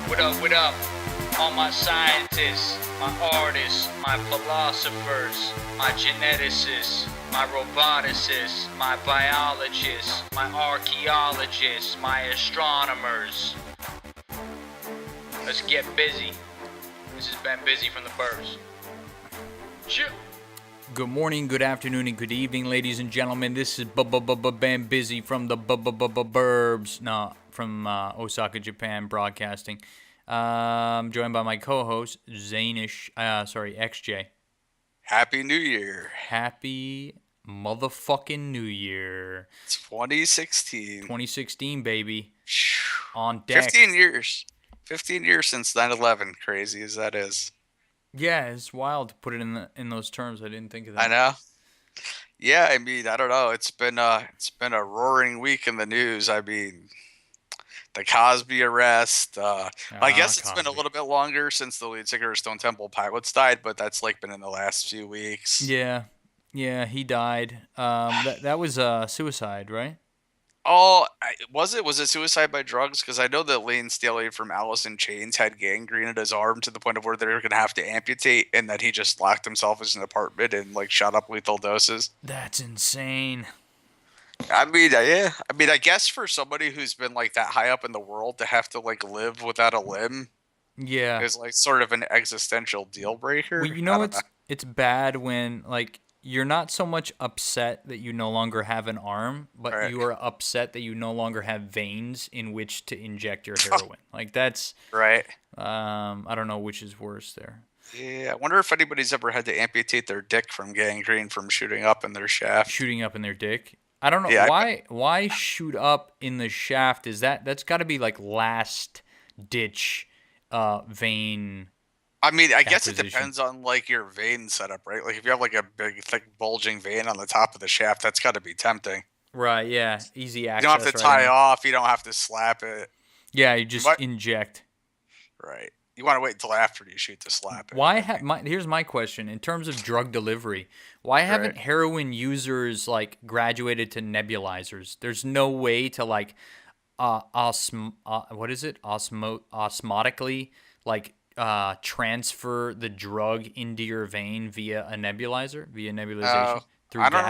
What up? All my scientists, my artists, my philosophers, my geneticists, my roboticists, my biologists, my archaeologists, my astronomers. Let's get busy. This has been Busy from the Burbs. Cheer. Good morning, good afternoon, and good evening, ladies and gentlemen. This is Ben Busy from the Burbs. No, from Osaka, Japan, broadcasting. I'm joined by my co-host, XJ. Happy New Year. Happy motherfucking New Year. 2016. 2016, baby. On deck. 15 years. 15 years since 9/11, crazy as that is. Yeah, it's wild to put it in those terms. I didn't think of that. I know. Yeah, I mean, I don't know. It's been a roaring week in the news. I mean, the Cosby arrest. I guess it's been a little bit longer since the lead singer of Stone Temple Pilots died, but that's like been in the last few weeks. Yeah, he died. That was suicide, right? Oh, was it suicide by drugs? Because I know that Lane Staley from Alice in Chains had gangrene in his arm to the point of where they were going to have to amputate, and that he just locked himself in an apartment and like shot up lethal doses. That's insane. I mean, yeah. I mean, I guess for somebody who's been like that high up in the world to have to like live without a limb, yeah, is like sort of an existential deal breaker. Well, you know, it's bad when like you're not so much upset that you no longer have an arm, but right. You are upset that you no longer have veins in which to inject your heroin. Like that's right. I don't know which is worse there. Yeah, I wonder if anybody's ever had to amputate their dick from gangrene from shooting up in their shaft. Shooting up in their dick? I don't know why shoot up in the shaft. That's got to be like last ditch vein. I mean, I guess it depends on like your vein setup, right? Like if you have like a big, thick, bulging vein on the top of the shaft, that's got to be tempting. Right? Yeah, easy access. You don't have to tie off. You don't have to slap it. Yeah, you just inject. Right. You want to wait until after you shoot to slap it. Here's my question in terms of drug delivery. Why haven't heroin users like graduated to nebulizers? There's no way to like osmotically like transfer the drug into your vein via nebulization through gas pressure?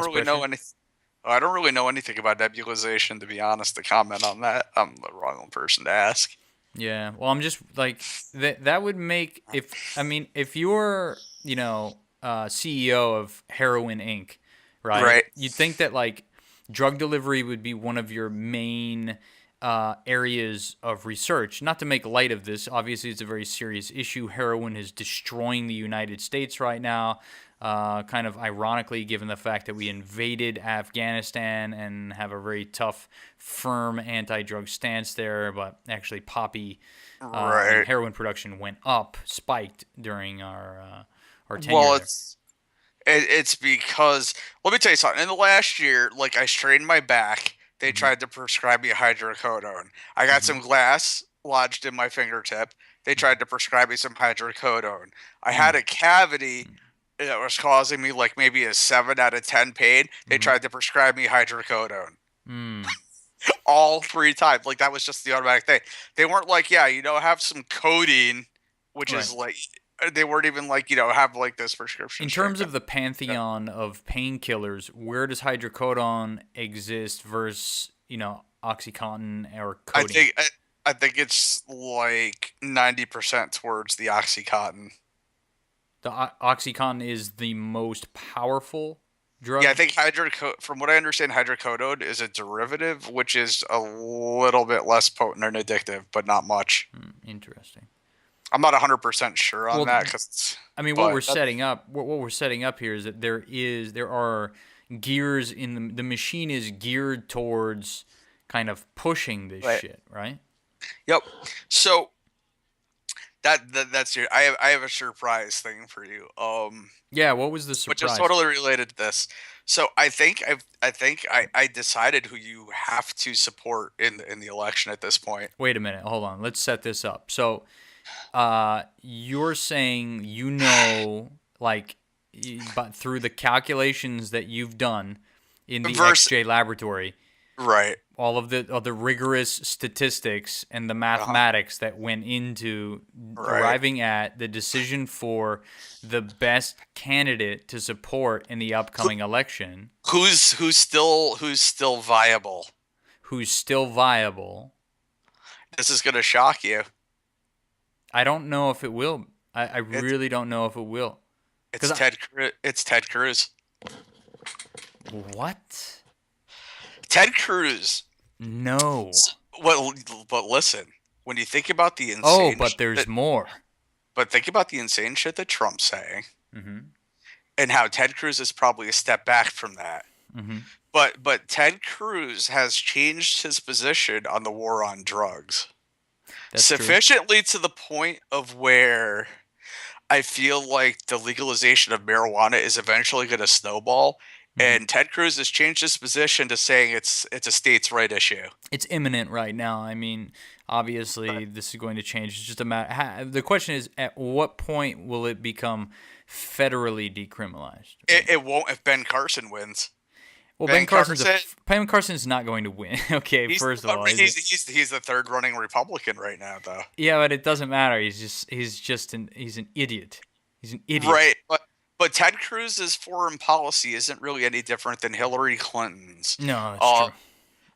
I don't really know anything about nebulization, to be honest, to comment on that. I'm the wrong person to ask. Yeah, well, I'm just like that would make if you're CEO of Heroin Inc., right? You'd think that like drug delivery would be one of your main areas of research. Not to make light of this, obviously it's a very serious issue. Heroin is destroying the United States right now. Kind of ironically, given the fact that we invaded Afghanistan and have a very tough, firm anti-drug stance there, but actually poppy heroin production went up, spiked during our tenure. Well, it's because, let me tell you something. In the last year, like I strained my back. They tried to prescribe me hydrocodone. I got some glass lodged in my fingertip. They tried to prescribe me some hydrocodone. I had a cavity that was causing me like maybe a 7 out of 10 pain. They tried to prescribe me hydrocodone. All 3 times. Like that was just the automatic thing. They weren't like, have some codeine, which is like, they weren't even like, have like this prescription. In terms of the pantheon of painkillers, where does hydrocodone exist versus, OxyContin or codeine? I think it's like 90% towards the OxyContin. The OxyContin is the most powerful drug? Yeah, I think from what I understand, hydrocodone is a derivative, which is a little bit less potent and addictive, but not much. Interesting. I'm not 100% sure on that. What we're setting up here is that there are gears in the machine is geared towards kind of pushing this shit, right? Yep. So that's your. I have a surprise thing for you. Yeah. What was the surprise? Which is totally related to this. So I think I decided who you have to support in the election at this point. Wait a minute. Hold on. Let's set this up. So. You're saying but through the calculations that you've done in the XJ laboratory, right? all of the rigorous statistics and the mathematics that went into arriving at the decision for the best candidate to support in the upcoming election. Who's still viable? Who's still viable? This is gonna shock you. I don't know if it will. I really don't know if it will. It's Ted Cruz. What? Ted Cruz. No. Well, but listen, when you think about the insane... Oh, but there's more. But think about the insane shit that Trump's saying. Mm-hmm. And how Ted Cruz is probably a step back from that. Mm-hmm. But Ted Cruz has changed his position on the war on drugs. That's sufficiently true. To the point of where I feel like the legalization of marijuana is eventually going to snowball. And Ted Cruz has changed his position to saying it's a states' right issue. It's imminent right now. I mean, obviously, this is going to change. It's just a matter. The question is, at what point will it become federally decriminalized? It won't if Ben Carson wins. Well, Ben Carson's not going to win. Okay, first of all, he's the third running Republican right now, though. Yeah, but it doesn't matter. He's an idiot. He's an idiot. Right, but Ted Cruz's foreign policy isn't really any different than Hillary Clinton's. No, that's true.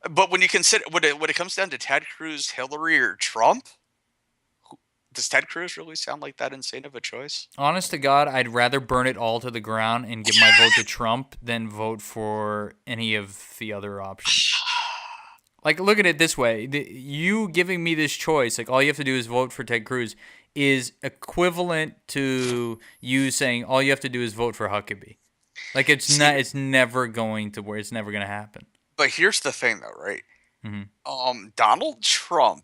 But when you consider when it comes down to Ted Cruz, Hillary, or Trump, does Ted Cruz really sound like that insane of a choice? Honest to God, I'd rather burn it all to the ground and give my vote to Trump than vote for any of the other options. Like, look at it this way. You giving me this choice, like, all you have to do is vote for Ted Cruz, is equivalent to you saying all you have to do is vote for Huckabee. Like, it's never going to work. It's never going to happen. But here's the thing, though, right? Mm-hmm. Donald Trump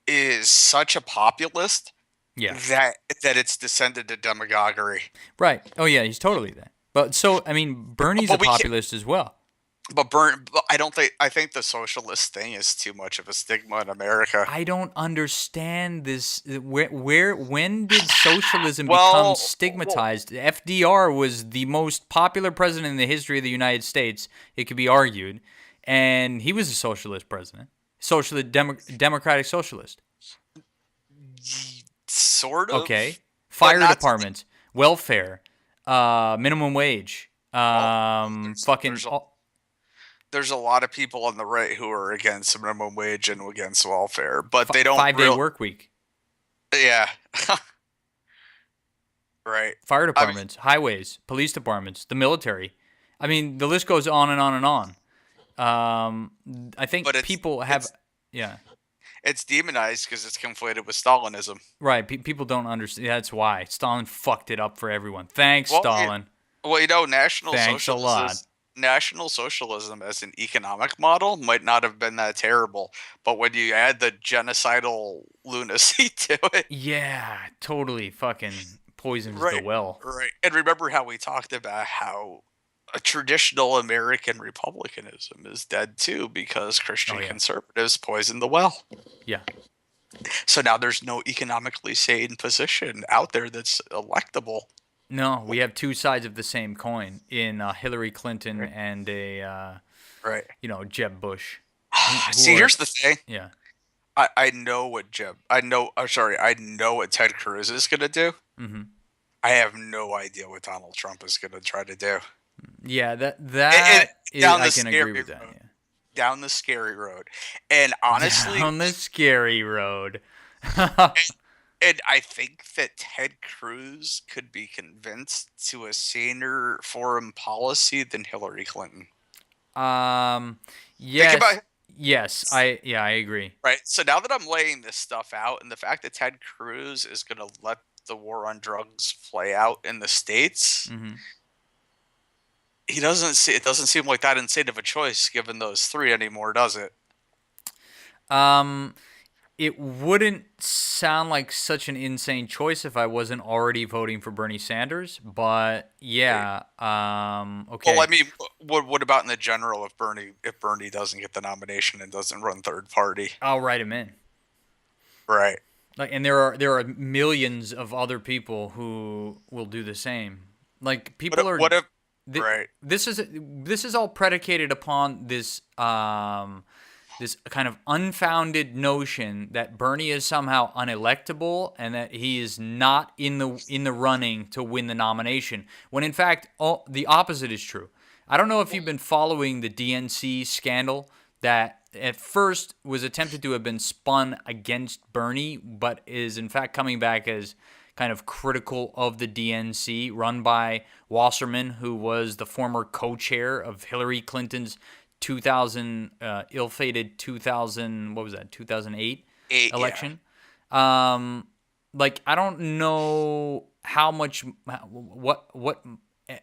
is such a populist that it's descended to demagoguery. Right. Oh, yeah, he's totally that. But so, I mean, Bernie's a populist as well. But I think the socialist thing is too much of a stigma in America. I don't understand this. When did socialism become stigmatized? FDR was the most popular president in the history of the United States, it could be argued, and he was a socialist president. Democratic socialist. Sort of. Okay. Fire departments, welfare, minimum wage, There's a lot of people on the right who are against minimum wage and against welfare, but they don't 5-day work week. Yeah. Right. Fire departments, highways, police departments, the military. I mean, the list goes on and on and on. I think people have... Yeah. It's demonized because it's conflated with Stalinism. Right. People don't understand. That's why. Stalin fucked it up for everyone. Thanks, Stalin. National Socialism as an economic model might not have been that terrible, but when you add the genocidal lunacy to it... Yeah, totally fucking poisons the well. Right. And remember how we talked about how a traditional American republicanism is dead too because Christian conservatives poisoned the well. Yeah. So now there's no economically sane position out there that's electable. No, we have two sides of the same coin in Hillary Clinton and Jeb Bush. Here's the thing. Yeah. I know what Ted Cruz is going to do. Mm-hmm. I have no idea what Donald Trump is going to try to do. Yeah, I can agree with that. Yeah. Down the scary road. And honestly... Down the scary road. And I think that Ted Cruz could be convinced to a saner foreign policy than Hillary Clinton. Yes. I agree. Right. So now that I'm laying this stuff out, and the fact that Ted Cruz is going to let the war on drugs play out in the States, it doesn't seem like that insane of a choice given those three anymore, does it? It wouldn't sound like such an insane choice if I wasn't already voting for Bernie Sanders, but yeah, okay. Well, I mean, what about in the general if Bernie doesn't get the nomination and doesn't run third party? I'll write him in. Right. Like, and there are millions of other people who will do the same. Like people Right. This is all predicated upon this this kind of unfounded notion that Bernie is somehow unelectable and that he is not in the running to win the nomination, when in fact the opposite is true. I don't know if you've been following the DNC scandal that at first was attempted to have been spun against Bernie, but is in fact coming back as kind of critical of the DNC, run by Wasserman, who was the former co-chair of Hillary Clinton's 2000 ill-fated 2008 election. Yeah. Like, I don't know how much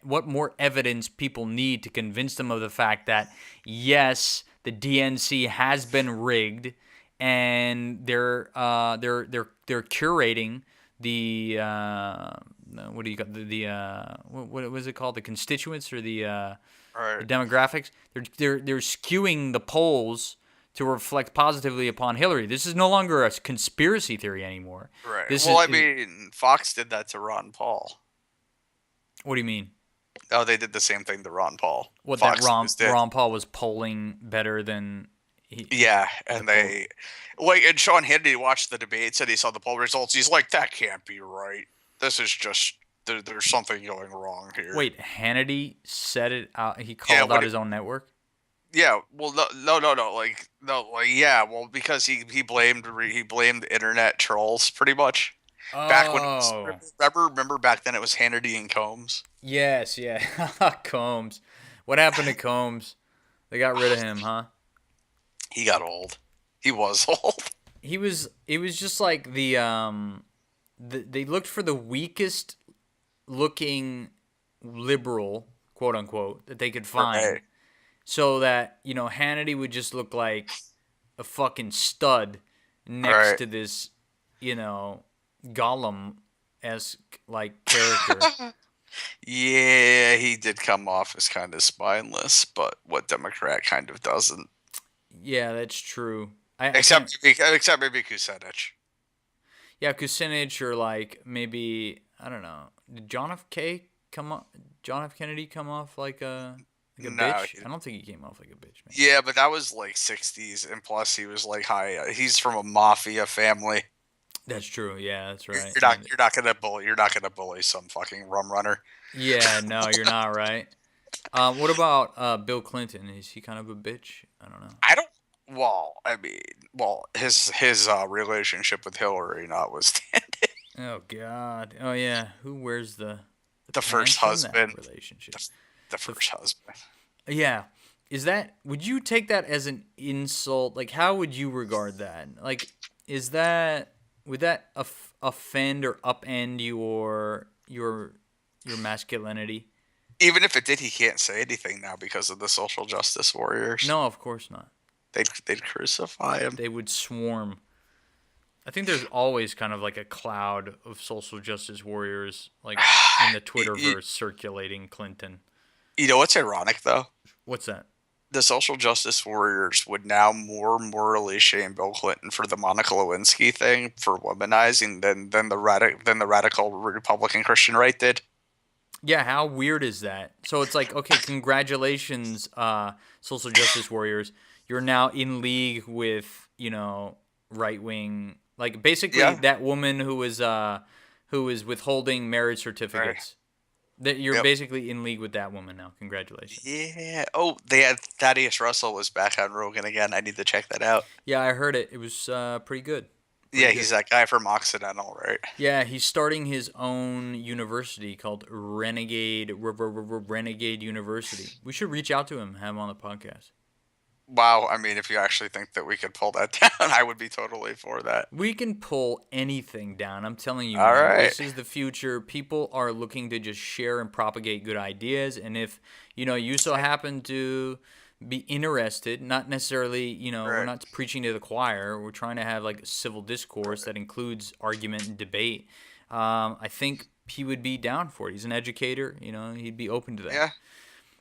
what more evidence people need to convince them of the fact that yes, the DNC has been rigged, and they're curating the what do you got what was it called, the constituents or the demographics. They're skewing the polls to reflect positively upon Hillary. This is no longer a conspiracy theory anymore. Right. I mean, Fox did that to Ron Paul. What do you mean? Oh, they did the same thing to Ron Paul. What, Fox that Ron Paul was polling better than he? Yeah, and and Sean Hannity watched the debates and he saw the poll results. He's like, that can't be right. This is just there's something going wrong here. Wait, Hannity said it out. He called out his own network. Yeah, well, well, because he blamed internet trolls pretty much. Oh. Back when remember back then it was Hannity and Combs. Yes, yeah, Combs. What happened to Combs? They got rid of him, huh? He got old. He was old. It was just like they looked for the weakest looking liberal, quote unquote, that they could find. Right. So that, Hannity would just look like a fucking stud next to this, Gollum-esque like character. Yeah, he did come off as kind of spineless, but what Democrat kind of doesn't? Yeah, that's true. Except maybe Kucinich. Yeah, Kucinich, or like maybe, I don't know. Did John F. Kennedy come off like a bitch? I don't think he came off like a bitch, man. Yeah, but that was like 60s, and plus he was like he's from a mafia family. That's true. Yeah, that's right. You're not gonna bully some fucking rum runner. Yeah, no, you're not, right. What about Bill Clinton? Is he kind of a bitch? I don't know. His relationship with Hillary notwithstanding. Oh God. Oh yeah. Who wears the first husband relationship? The first husband. Yeah. Would you take that as an insult? Like, how would you regard that? Like, would that offend or upend your masculinity? Even if it did, he can't say anything now because of the social justice warriors. No, of course not. They'd crucify him. They would swarm. I think there's always kind of like a cloud of social justice warriors, like in the Twitterverse, circulating Clinton. You know what's ironic, though? What's that? The social justice warriors would now more morally shame Bill Clinton for the Monica Lewinsky thing for womanizing than the radical Republican Christian right did. Yeah, how weird is that? So it's like, okay, congratulations, social justice warriors. You're now in league with, right wing, like basically that woman who was withholding marriage certificates. Right. That you're basically in league with that woman now. Congratulations. Yeah. Oh, they had Thaddeus Russell was back on Rogan again. I need to check that out. Yeah, I heard it. It was pretty good. He's that guy from Occidental, right? Yeah, he's starting his own university called Renegade University. We should reach out to him, have him on the podcast. Wow, I mean, if you actually think that we could pull that down, I would be totally for that. We can pull anything down. I'm telling you, all right. This is the future. People are looking to just share and propagate good ideas, and if you so happen to be interested, not necessarily, we're not preaching to the choir. We're trying to have like a civil discourse that includes argument and debate. I think he would be down for it. He's an educator. He'd be open to that.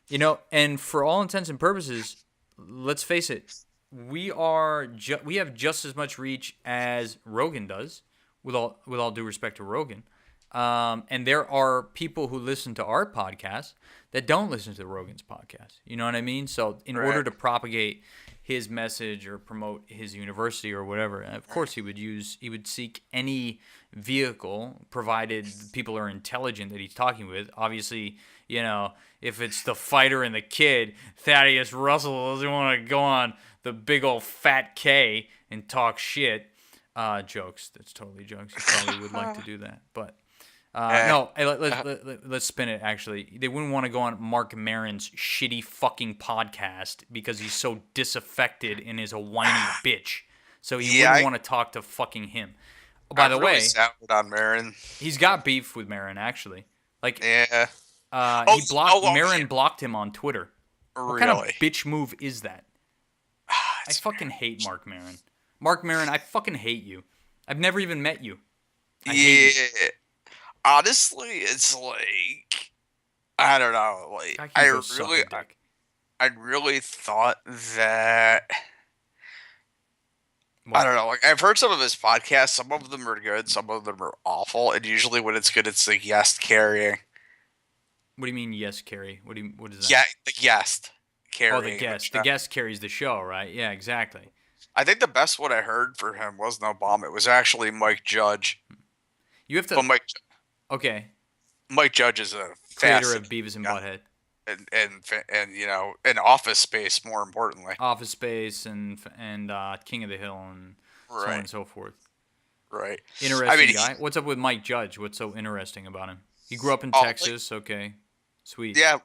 Yeah. And for all intents and purposes, let's face it, we have just as much reach as Rogan does, with all due respect to Rogan. And there are people who listen to our podcast that don't listen to Rogan's podcast. You know what I mean? So in order to propagate his message or promote his university or whatever, of course he would seek any vehicle, provided people are intelligent that he's talking with. Obviously, if it's the fighter and the kid, Thaddeus Russell doesn't want to go on the big old fat K and talk shit. Jokes. That's totally jokes. He probably would like to do that, but no. Let's spin it. Actually, they wouldn't want to go on Marc Maron's shitty fucking podcast because he's so disaffected and is a whiny bitch. So he wouldn't want to talk to fucking him. By the way, on Maron. He's got beef with Maron actually. Yeah. Maron blocked him on Twitter. Really? What kind of bitch move is that? I fucking hate Marc Maron. Marc Maron, I fucking hate you. I've never even met you. I hate you. Honestly, it's like, I don't know. Like, I really thought that. What? I don't know. Like, I've heard some of his podcasts. Some of them are good. Some of them are awful. And usually, when it's good, it's like yes carrying. What do you mean yes carry? What is that? Yeah, the guest carrying. Oh, the guest. The guest carries the show, right? Yeah, exactly. I think the best one I heard for him wasn't Obama. It was actually Mike Judge. You have to. Okay. Mike Judge is a creator of Beavis and Butthead, and Office Space, more importantly. Office Space and King of the Hill and so on and so forth. Right. Interesting guy. What's up with Mike Judge? What's so interesting about him? He grew up in Texas. Okay. Sweet. Yeah,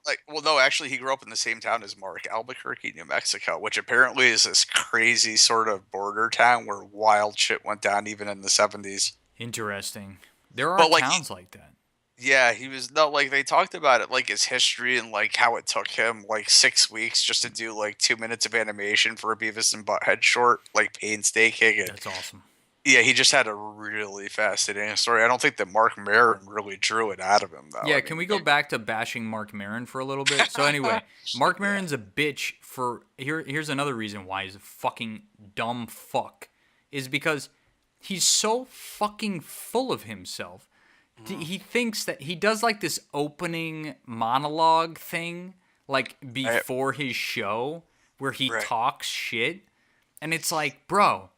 actually, he grew up in the same town as Mark, Albuquerque, New Mexico, which apparently is this crazy sort of border town where wild shit went down even in the 70s. Interesting. There are towns like that. Yeah, they talked about it, like his history and like how it took him like 6 weeks just to do like 2 minutes of animation for a Beavis and Butthead short, like painstaking. That's awesome. Yeah, he just had a really fascinating story. I don't think that Marc Maron really drew it out of him, though. Yeah, can we go back to bashing Marc Maron for a little bit? So anyway, Marc Maron's a bitch for... Here's another reason why he's a fucking dumb fuck. Is because he's so fucking full of himself. He thinks that... He does like this opening monologue thing, like before his show, where he talks shit. And it's like, bro...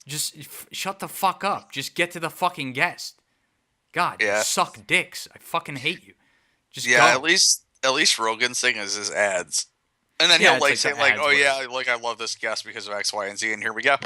Just shut the fuck up. Just get to the fucking guest. God, you suck dicks. I fucking hate you. Just go. At least Rogan's thing is his ads. And then he'll say I love this guest because of X, Y, and Z, and here we go.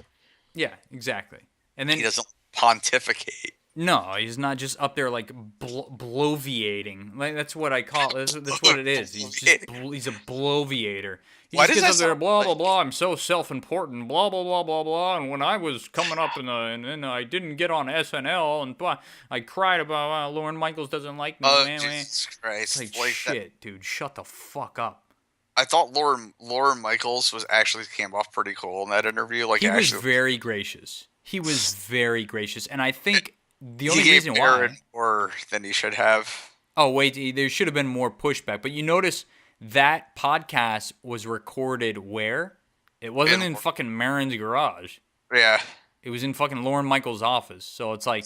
Yeah, exactly. And then he doesn't pontificate. No, he's not just up there like bloviating. Like that's what I call it. That's what it is. He's a bloviator. He just gets up there, blah blah blah. I'm so self-important, blah blah blah blah blah. And when I was coming up and then I didn't get on SNL, and blah, I cried about Lauren Michaels doesn't like me. Oh, Jesus Christ! It's like shit, dude. Shut the fuck up. I thought Lauren Michaels actually came off pretty cool in that interview. Like he was very gracious. He was very gracious, and I think. The only reason why more than he should have. Oh wait, there should have been more pushback. But you notice that podcast was recorded where? It wasn't in fucking Maron's garage. Yeah. It was in fucking Lauren Michaels' office. So it's like,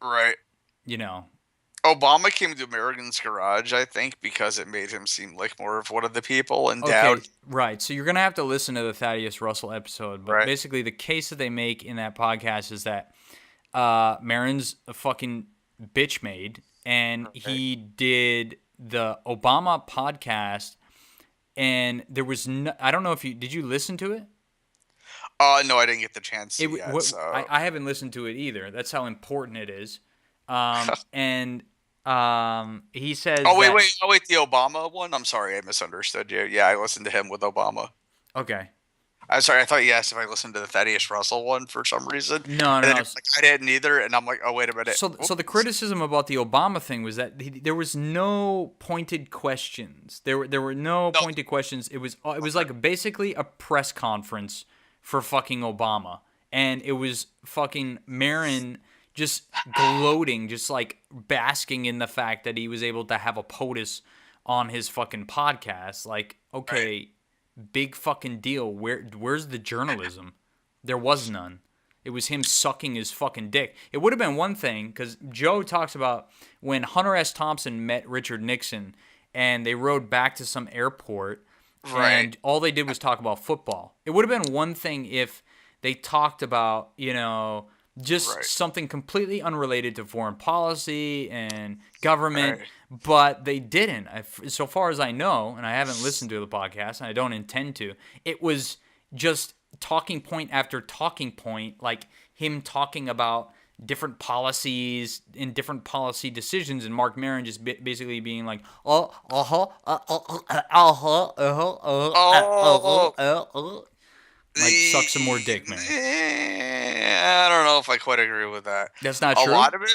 right. Obama came to Maron's garage, I think, because it made him seem like more of one of the people and doubt. Right. So you're gonna have to listen to the Thaddeus Russell episode. But basically, the case that they make in that podcast is that. Maron's a fucking bitch made, and he did the Obama podcast, and there was I don't know if did you listen to it? No, I didn't get the chance to yet, so. I haven't listened to it either. That's how important it is. And he says wait, the Obama one? I'm sorry, I misunderstood you. Yeah, I listened to him with Obama. Okay. I'm sorry, I thought you asked if I listened to the Thaddeus Russell one for some reason. No. I didn't either, and I'm like, oh, wait a minute. So the criticism about the Obama thing was that there was no pointed questions. There were no pointed questions. It was like basically a press conference for fucking Obama, and it was fucking Maron just gloating, just like basking in the fact that he was able to have a POTUS on his fucking podcast. Like, okay. Big fucking deal. Where's the journalism? There was none. It was him sucking his fucking dick. It would have been one thing, because Joe talks about when Hunter S. Thompson met Richard Nixon and they rode back to some airport and all they did was talk about football. It would have been one thing if they talked about, just something completely unrelated to foreign policy and government, but they didn't. So far as I know, and I haven't listened to the podcast, and I don't intend to, it was just talking point after talking point, like him talking about different policies and different policy decisions, and Marc Maron just basically being like, like, suck some more dick, man. I don't know if I quite agree with that. That's not true? A lot of it,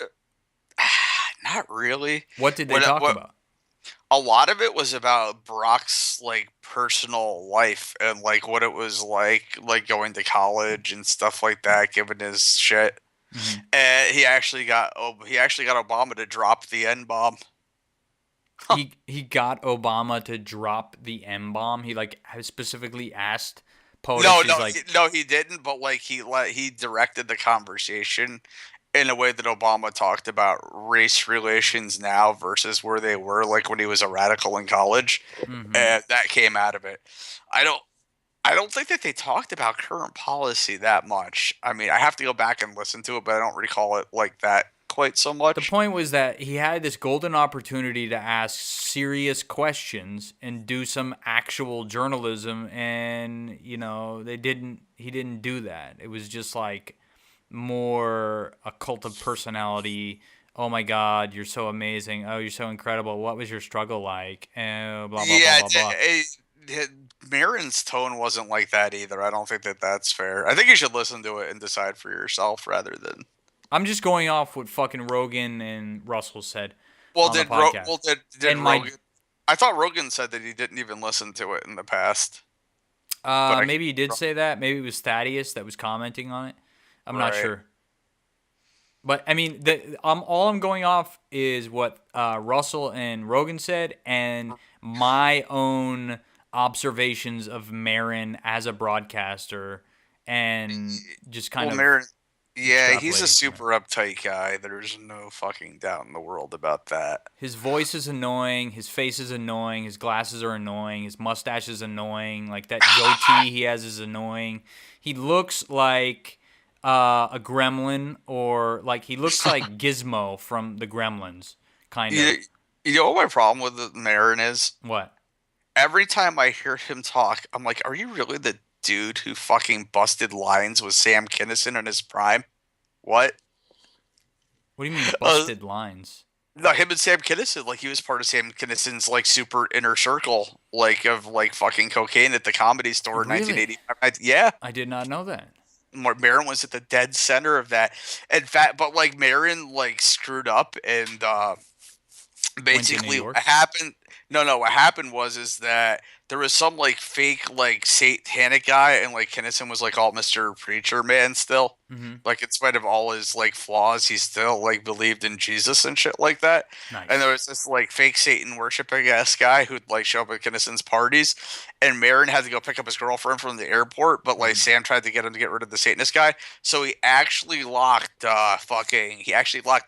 not really. What did they talk about? A lot of it was about Brock's, like, personal life and, like, what it was like going to college and stuff like that, given his shit. Mm-hmm. And he actually got Obama to drop the N-bomb. He got Obama to drop the M-bomb? He, like, specifically asked POTUS? No, he didn't, but, like, he directed the conversation in a way that Obama talked about race relations now versus where they were, like, when he was a radical in college. Mm-hmm. And that came out of it. I don't think that they talked about current policy that much. I mean, I have to go back and listen to it, but I don't recall it like that quite so much. The point was that he had this golden opportunity to ask serious questions and do some actual journalism, and, he didn't do that. It was just like more a cult of personality. Oh my God, you're so amazing. Oh, you're so incredible. What was your struggle like? Blah, blah, blah, blah, blah. Maron's tone wasn't like that either. I don't think that that's fair. I think you should listen to it and decide for yourself rather than... I'm just going off what fucking Rogan and Russell said on the podcast. Did Rogan... I thought Rogan said that he didn't even listen to it in the past. Maybe he did say that. Maybe it was Thaddeus that was commenting on it. I'm not sure. But, I mean, all I'm going off is what Russell and Rogan said and my own observations of Maron as a broadcaster and just kind of... Maron, yeah, he's a super uptight guy. There's no fucking doubt in the world about that. His voice is annoying. His face is annoying. His glasses are annoying. His mustache is annoying. Like, that goatee he has is annoying. He looks like... a gremlin, or like he looks like Gizmo from the Gremlins, kind of. You know what my problem with Maron is? What? Every time I hear him talk, I'm like, are you really the dude who fucking busted lines with Sam Kinison in his prime? What? What do you mean busted lines? No, him and Sam Kinison, like, he was part of Sam Kinison's, like, super inner circle, like, of, like, fucking cocaine at the Comedy Store in 1985. Yeah. I did not know that. Maron was at the dead center of that. In fact, but, like, Maron, like, screwed up and basically what happened... No, what happened was that there was some, like, fake, like, satanic guy, and, like, Kinison was, like, all Mr. Preacher Man still. Mm-hmm. Like, in spite of all his, like, flaws, he still, like, believed in Jesus and shit like that. Nice. And there was this, like, fake Satan worshiping ass guy who'd, like, show up at Kinison's parties, and Maron had to go pick up his girlfriend from the airport, but, like, Sam tried to get him to get rid of the Satanist guy, so he actually locked the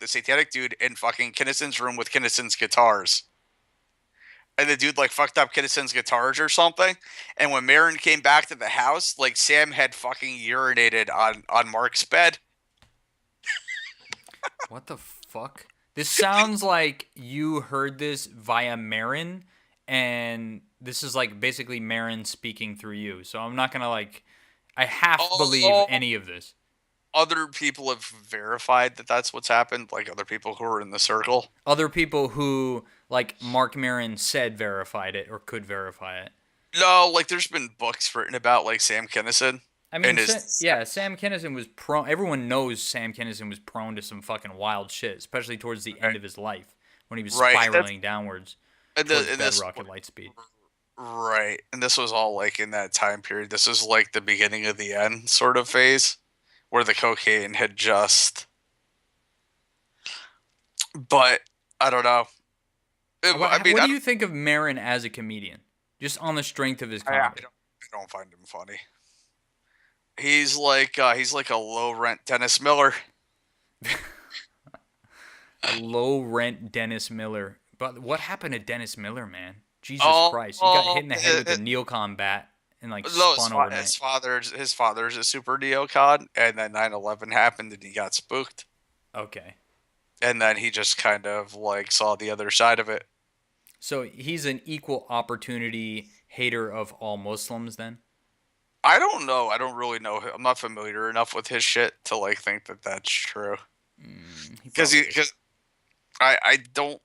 satanic dude in fucking Kinison's room with Kinison's guitars. And the dude, like, fucked up Kinison's guitars or something. And when Maron came back to the house, like, Sam had fucking urinated on Mark's bed. What the fuck? This sounds like you heard this via Maron, and this is, like, basically Maron speaking through you. So I'm not gonna, like... I believe any of this. Other people have verified that that's what's happened, like other people who are in the circle. Other people who, like Marc Maron said, verified it or could verify it. No, like there's been books written about like Sam Kinison. I mean, Sam Kinison was prone. Everyone knows Sam Kinison was prone to some fucking wild shit, especially towards the end of his life when he was spiraling downwards towards bedrock at light speed. Right, and this was all like in that time period. This was like the beginning of the end sort of phase, where the cocaine had just... But, I don't know. What do you think of Maron as a comedian? Just on the strength of his comedy. I don't find him funny. He's like a low rent Dennis Miller. A low rent Dennis Miller. But what happened to Dennis Miller, man? Jesus Oh, Christ. He got hit in the head with a neocon bat and like no, spun overnight. his father's a super neocon, and then 9/11 happened, and he got spooked, Okay. and then he just kind of like saw the other side of it. So he's an equal opportunity hater of all Muslims then? I don't know. I don't really know. I'm not familiar enough with his shit to like think that that's true. Because I don't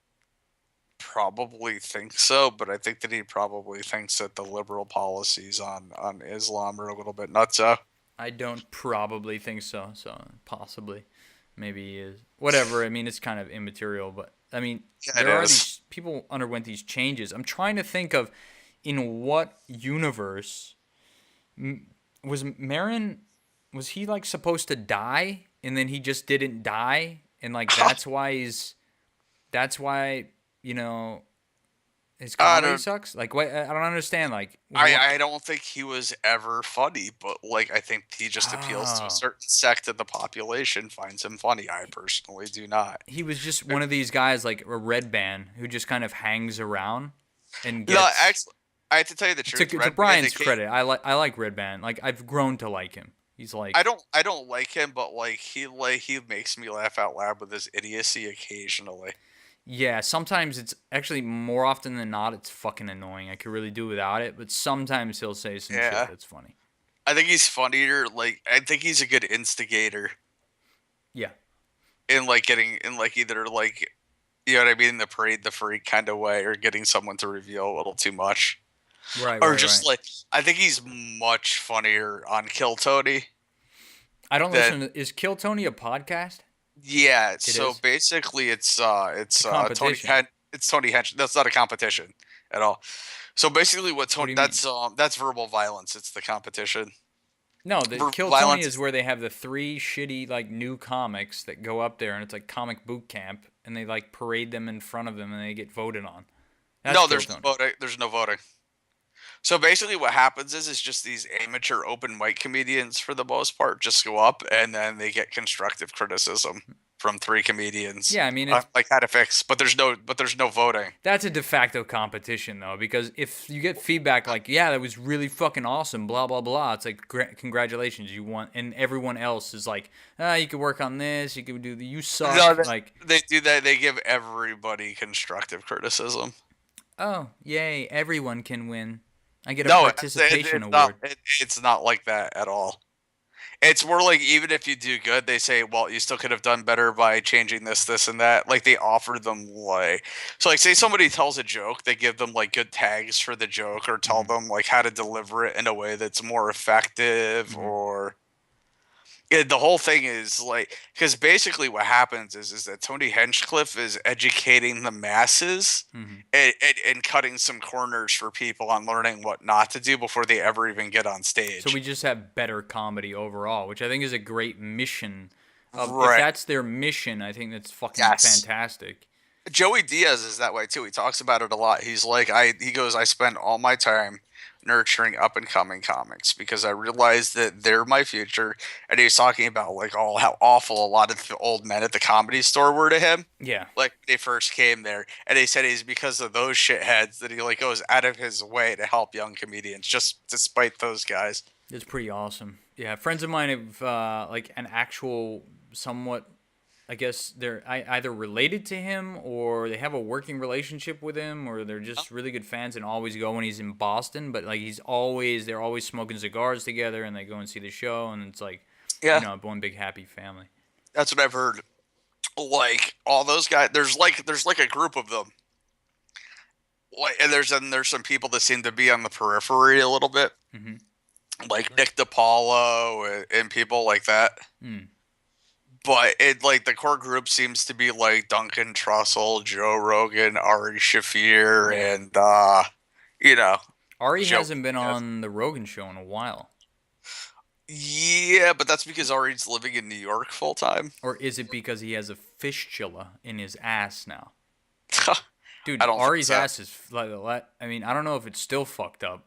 probably think so, but I think that he probably thinks that the liberal policies on Islam are a little bit nutso. I don't probably think so. So possibly, maybe he is. Whatever. I mean, it's kind of immaterial, but I mean, Yeah, there it are is. these people underwent these changes. I'm trying to think of in what universe was Marin. Was he like supposed to die and then he just didn't die and like that's why you know his I comedy don't. sucks. Like what? I don't understand. Like I don't think he was ever funny, but like I think he just appeals to a Oh. certain sect of the population, finds him funny. I personally do not. He was just one of these guys like a red band who just kind of hangs around and No, gets actually, I have to tell you the truth. to Red Brian's Bandit credit. I like red band. Like I've grown to like him. He's like I don't like him, but like he makes me laugh out loud with his idiocy occasionally. yeah, sometimes it's actually more often than not it's fucking annoying. I could really do without it, but sometimes he'll say some shit Yeah, that's funny. I think he's funnier. Like I think he's a good instigator Yeah. in like getting in like either like you know what I mean, the parade the freak kind of way, or getting someone to reveal a little too much, Right, or right, just right. like I think he's much funnier on Kill Tony. I don't Than listen to is Kill Tony a podcast? yeah. It So is. basically, It's a Tony competition. It's Tony Hench. That's not a competition at all. So basically, what What do Tony you mean? that's verbal violence. It's the competition. No, the Verbal Kill Tony violence is is where they have the three shitty like new comics that go up there and it's like comic boot camp and they like parade them in front of them and they get voted on. That's no. Kill There's no Tony. voting. There's no voting. So basically, what happens is just these amateur open mic comedians, for the most part, just go up and then they get constructive criticism from three comedians, Yeah, I mean it's like how to fix. But there's no voting. that's a de facto competition though because if you get feedback like yeah that was really fucking awesome blah blah blah it's like congratulations you won and everyone else is like you could work on this you could do the you No, suck like they do that. They give everybody constructive criticism. oh yay everyone can win I get a No, participation award. it's not like that at all. It's more like even if you do good, they say, "Well, you still could have done better by changing this, this, and that." Like they offer them like, so like say somebody tells a joke, they give them like good tags for the joke, or tell Hmm. them like how to deliver it in a way that's more effective, Hmm. or yeah, the whole thing is like because basically what happens is that Tony Hinchcliffe is educating the masses Hmm. and cutting some corners for people on learning what not to do before they ever even get on So we stage. just have better comedy overall, which I think is a great mission. If Right. that's their mission, I think that's fucking Yes. fantastic. Joey Diaz is that way too. He talks about it a lot. He's like, he goes, I spend all my time nurturing up and coming comics because I realized that they're my future. And he was talking about like all how awful a lot of the old men at the comedy store were to him. Yeah, Like when they first came there, and he said he's because of those shitheads that he like goes out of his way to help young comedians, just despite those guys. it's pretty awesome. Yeah, friends of mine have like an actual somewhat. I guess they're either related to him or they have a working relationship with him or they're just really good fans and always go when he's in Boston. But like they're always smoking cigars together and they go and see the show and it's like, Yeah, one big happy family. that's what I've heard. Like all those guys, there's like a group of them. Like, and there's some people that seem to be on the periphery a little bit, Hmm. like Nick DiPaolo and people like that. Mm. But it like the core group seems to be like Duncan Trussell, Joe Rogan, Ari Shafir, Yeah. and you know, Ari Joe. hasn't been on the Rogan show in a while. Yeah, but that's because Ari's living in New York full time. Or is it because he has a fistula in his ass now? I Dude, don't think Ari's so. ass is I mean, I don't know if it's still fucked up,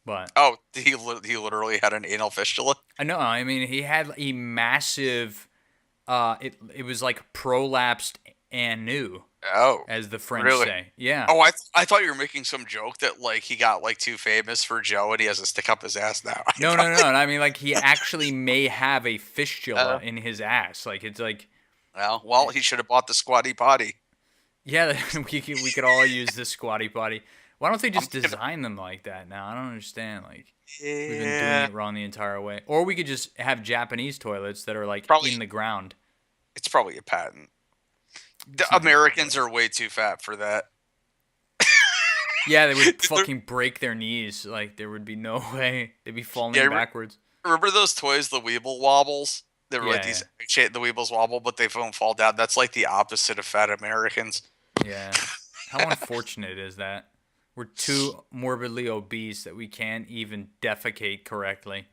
But Oh, he literally had an anal fistula. I know. I mean, he had a massive. It was like prolapsed and new, Oh, as the French really? say. Yeah. Oh, I thought you were making some joke that like he got like too famous for Joe and he has to stick up his ass now. I No, thought, no, no. I mean, like he actually may have a fistula in his ass. Like it's like. well, he should have bought the squatty potty. Yeah, we could all use this squatty potty. Why don't they I'm just thinking, design them like that now? I don't understand. Like we've been doing yeah, it wrong the entire way. Or we could just have Japanese toilets that are like probably in the ground. it's probably a patent. The It's not gonna Americans work. are way too fat for that. Yeah, they would fucking break their knees. Like there would be no way. They'd be falling Yeah, backwards. remember those toys, the Weeble Wobbles? They were like Yeah, these the Weebles wobble, but they don't fall down. That's like the opposite of fat Americans. yeah. How unfortunate is that? We're too morbidly obese that we can't even defecate correctly.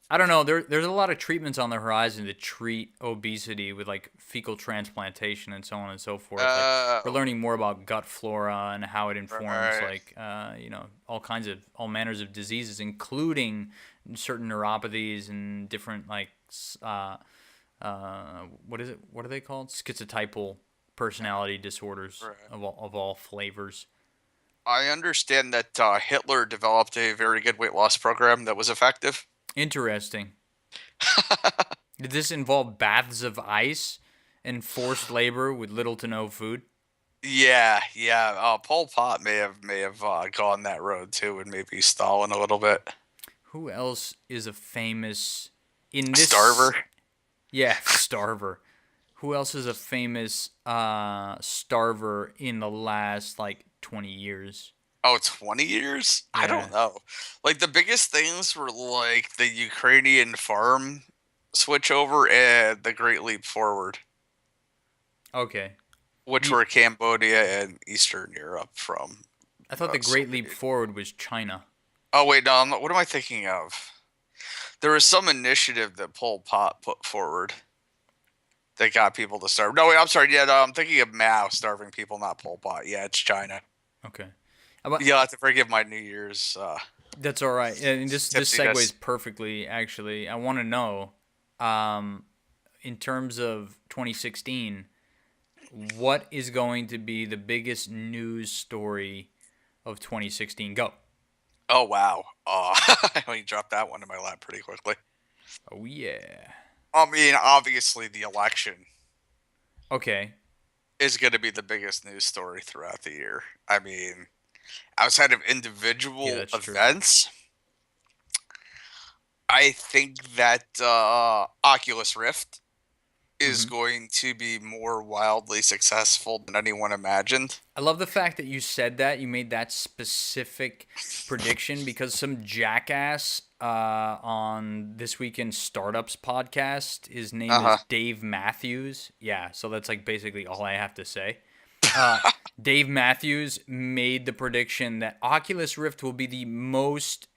I don't know. There's a lot of treatments on the horizon to treat obesity with like fecal transplantation and so on and so forth. Like we're learning more about gut flora and how it informs Right. like all manners of diseases, including certain neuropathies and different like what is it? What are they called? Schizotypal personality disorders Right. of all flavors. I understand that Hitler developed a very good weight loss program that was effective. Interesting. Did this involve baths of ice and forced labor with little to no food? Yeah, yeah. Pol Pot may have gone that road too, and maybe Stalin a little bit. Who else is a famous in this? Starver. Yeah, starver. Who else is a famous starver in the last like 20 years? Oh, 20 years? I Yeah. don't know. Like the biggest things were like the Ukrainian farm switchover and the Great Leap Forward, Okay. which You, were Cambodia and Eastern Europe from I thought the Great Leap Soviet. Forward was China. Oh wait, no, what am I thinking of? There was some initiative that Pol Pot put forward that got people to starve. No, wait, I'm sorry. Yeah, no, I'm thinking of Mao starving people, not Pol Pot. Yeah, it's China. Okay. But You'll have to forgive my New Year's that's all right. And this tipsiness. segues perfectly. Actually, I want to know, um, in terms of 2016, what is going to be the biggest news story of 2016? Go. Oh wow. You dropped that one in my lap pretty quickly. Oh yeah. I mean, obviously, the election Okay. is going to be the biggest news story throughout the year. I mean, outside of Yeah, individual that's true. events, I think that Oculus Rift is Hmm. going to be more wildly successful than anyone imagined. I love the fact that you said that. You made that specific prediction because some jackass on This Week in Startups podcast, his name Uh is huh. Dave Matthews. Yeah, so that's like basically all I have to say. Dave Matthews made the prediction that Oculus Rift will be the most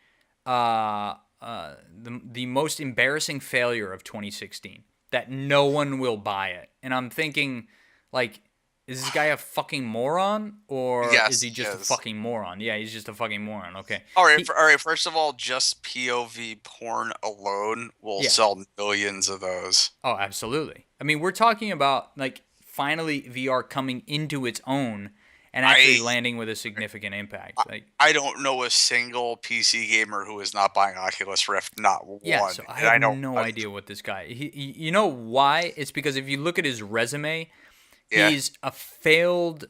embarrassing failure of 2016. That no one will buy it, and I'm thinking, like, is this guy a fucking moron or is Yes, he he just a is. fucking moron? Yeah, he's just a fucking moron. Okay, All right, he all right. First of all, just POV porn alone will yeah. sell millions of those. Oh, absolutely. I mean, we're talking about like finally VR coming into its own and actually I landing with a significant impact. I Like, I don't know a single PC gamer who is not buying Oculus Rift, not yeah, one. so I And have I know, no idea what this guy. You know why? It's because if you look at his resume, yeah, he's a failed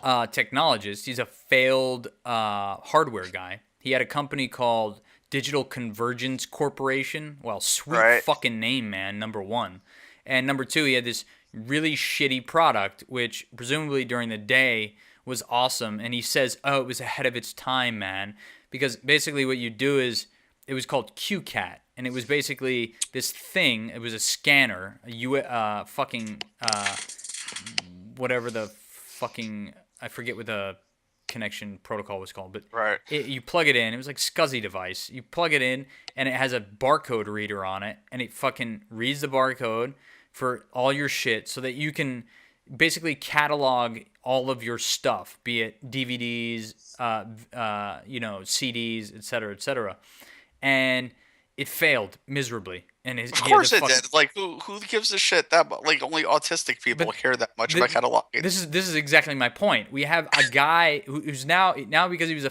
technologist. He's a failed hardware guy. He had a company called Digital Convergence Corporation. Well, sweet right. fucking name, man. Number one, and number two, he had this really shitty product, which presumably during the day was awesome. And he says, "Oh, it was ahead of its time, man." Because basically, what you do is it was called QCat, and it was basically this thing. It was a scanner, fucking whatever the fucking I forget what the connection protocol was called, but Right. you plug it in. It was like SCSI device. You plug it in, and it has a barcode reader on it, and it fucking reads the barcode for all your shit, so that you can basically catalog all of your stuff, be it DVDs, CDs, etc., and it failed miserably. And of course it did. Like, who gives a shit that like only autistic people care that much about cataloging? This is exactly my point. We have a guy who's now because he was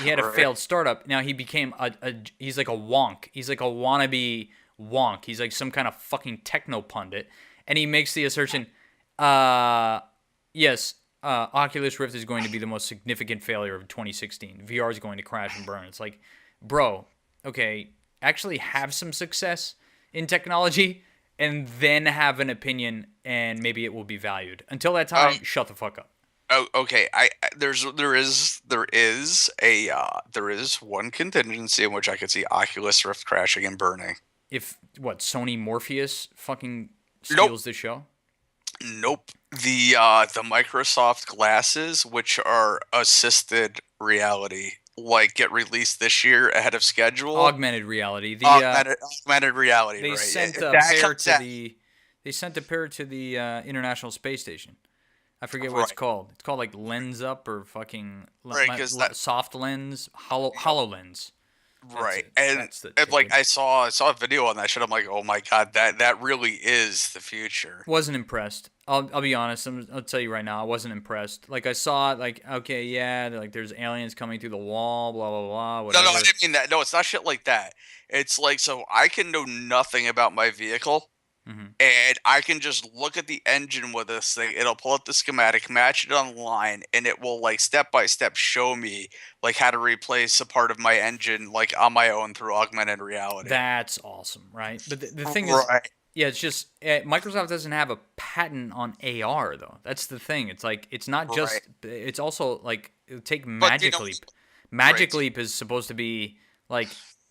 he had a failed startup. Now he became he's like a wonk. He's like a wannabe wonk. He's like some kind of fucking techno pundit, and he makes the assertion, yes, Oculus Rift is going to be the most significant failure of 2016. VR is going to crash and burn. It's like, bro, okay, actually have some success in technology and then have an opinion, and maybe it will be valued. Until that time, shut the fuck up. Oh, okay. There is one contingency in which I could see Oculus Rift crashing and burning. If Sony Morpheus fucking steals the show? Nope. The Microsoft glasses, which are assisted reality, like get released this year ahead of schedule. Augmented reality. Augmented reality. They sent a pair to the International Space Station. I forget what it's called. It's called like Lens Up or fucking Soft Lens, HoloLens. Right, and like I saw a video on that shit. I'm like, oh my god, that really is the future. Wasn't impressed. I'll be honest. I'll tell you right now, I wasn't impressed. Like I saw it, like okay, yeah, like there's aliens coming through the wall, blah blah blah. Whatever. No, I didn't mean that. No, it's not shit like that. It's like, so I can know nothing about my vehicle. Mm-hmm. And I can just look at the engine with this thing. It'll pull up the schematic, match it online, and it will like step by step show me like how to replace a part of my engine like on my own through augmented reality. That's awesome, right? But the thing is, yeah, it's just Microsoft doesn't have a patent on AR though. That's the thing. It's like it's not just. It's also like take Magic Leap. Magic Leap is supposed to be like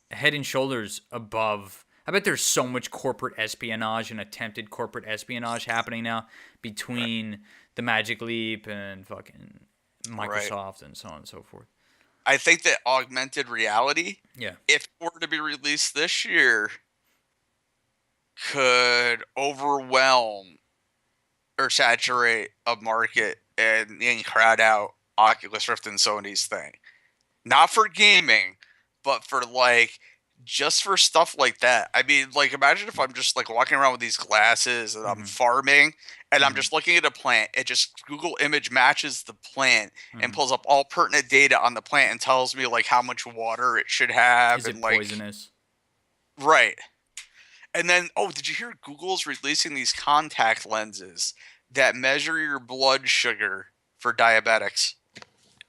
head and shoulders above. I bet there's so much corporate espionage and attempted corporate espionage happening now between the Magic Leap and fucking Microsoft and so on and so forth. I think that augmented reality, if it were to be released this year, could overwhelm or saturate a market and crowd out Oculus Rift and Sony's thing. Not for gaming, but for like... just for stuff like that. I mean, like, imagine if I'm just like walking around with these glasses and I'm farming and I'm just looking at a plant. It just Google image matches the plant and pulls up all pertinent data on the plant and tells me like how much water it should have. Is it poisonous? Right. And then, did you hear Google's releasing these contact lenses that measure your blood sugar for diabetics?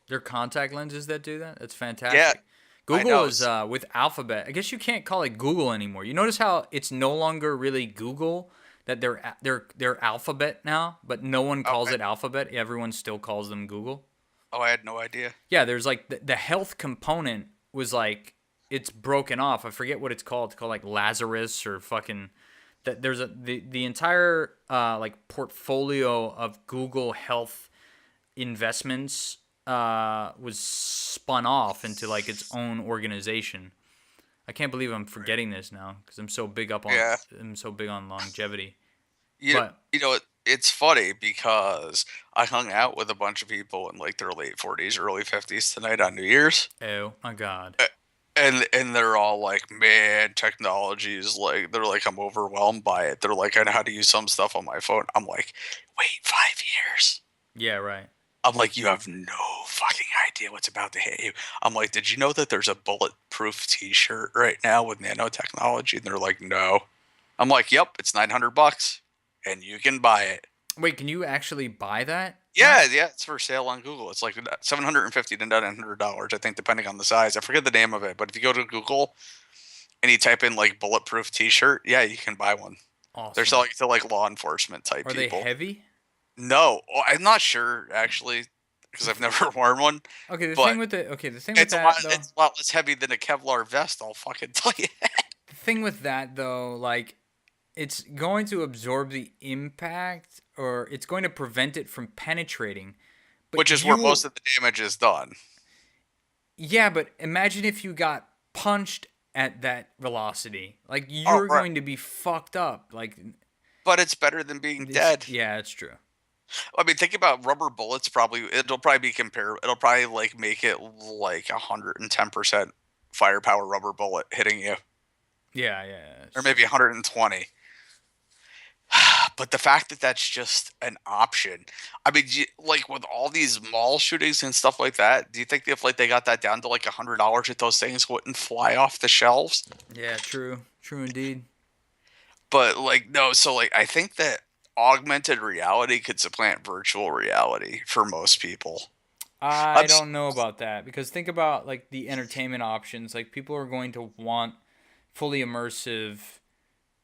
They're contact lenses that do that? That's fantastic. Yeah. Google is with Alphabet. I guess you can't call it Google anymore. You notice how it's no longer really Google, that they're Alphabet now, but no one calls it Alphabet. Everyone still calls them Google. Oh, I had no idea. Yeah, there's like the health component was like it's broken off. I forget what it's called. It's called like Lazarus or fucking that. There's the entire like portfolio of Google Health investments was spun off into like its own organization. I can't believe I'm forgetting this now because I'm so big on longevity. It's funny because I hung out with a bunch of people in like their late 40s, early 50s tonight on New Year's. Oh my god. And they're all like, man, technology is like, they're like, I'm overwhelmed by it. They're like, I know how to use some stuff on my phone. I'm like, wait, 5 years? Yeah, right. I'm like, you have no fucking idea what's about to hit you. I'm like, did you know that there's a bulletproof t-shirt right now with nanotechnology? And they're like, no. I'm like, yep, it's $900 and you can buy it. Wait, can you actually buy that? Yeah, it's for sale on Google. It's like $750 to $900, I think, depending on the size. I forget the name of it, but if you go to Google and you type in like bulletproof t-shirt, yeah, you can buy one. Awesome. They're selling to like law enforcement type people. Are they heavy? No, I'm not sure actually because I've never worn one. Okay, the thing with that, it's a lot less heavy than a Kevlar vest. I'll fucking tell you that. The thing with that though, like, it's going to absorb the impact, or it's going to prevent it from penetrating. Which is where most of the damage is done. Yeah, but imagine if you got punched at that velocity. Like, you're going to be fucked up. Like, But it's better than being dead. Yeah, it's true. I mean, think about rubber bullets. It'll probably be comparable. It'll probably like make it like 110% firepower rubber bullet hitting you. Yeah, yeah. Or maybe 120. But the fact that that's just an option. I mean, like with all these mall shootings and stuff like that, do you think if like they got that down to like $100, that those things wouldn't fly off the shelves? Yeah, true. True indeed. But like no, so like I think that augmented reality could supplant virtual reality for most people. I don't know about that because think about like the entertainment options. Like people are going to want fully immersive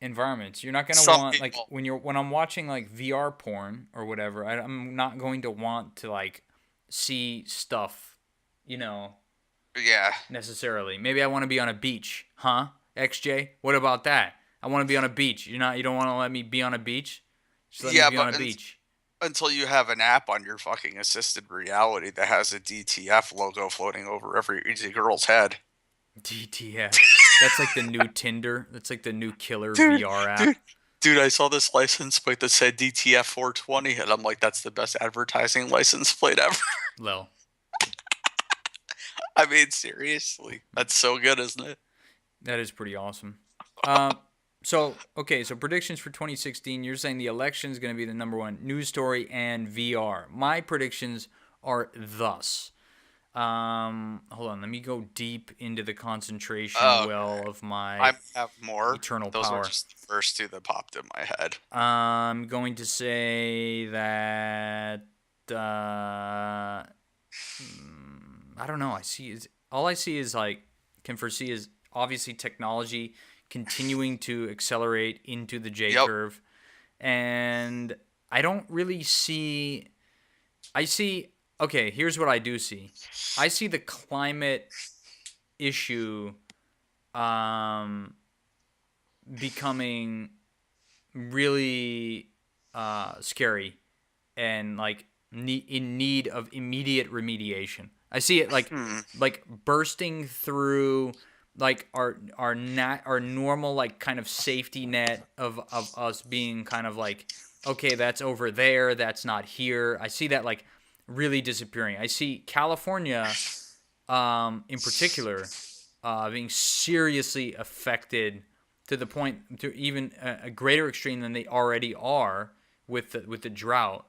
environments. You're not going to want like when I'm watching like VR porn or whatever, I'm not going to want to like see stuff, Yeah. necessarily. Maybe I want to be on a beach, huh? XJ, what about that? I want to be on a beach. You don't want to let me be on a beach? Just let me be on a beach. Until you have an app on your fucking assisted reality that has a DTF logo floating over every easy girl's head. DTF. That's like the new Tinder. That's like the new killer VR app. Dude, I saw this license plate that said DTF 420, and I'm like, that's the best advertising license plate ever. Lol. I mean, seriously. That's so good, isn't it? That is pretty awesome. So predictions for 2016. You're saying the election is going to be the number one news story and VR. My predictions are thus. Hold on. Let me go deep into the concentration well of my I have more eternal Those power. Were just the first two that popped in my head. I'm going to say that I don't know. All I see is like can foresee is obviously technology continuing to accelerate into the J curve, and I don't really see. Okay, here's what I do see. I see the climate issue becoming really scary and like in need of immediate remediation. I see it like bursting through like our normal like kind of safety net of us being kind of like, okay, that's over there, that's not here. I see that like really disappearing. I see California in particular being seriously affected to the point to even a greater extreme than they already are with the drought.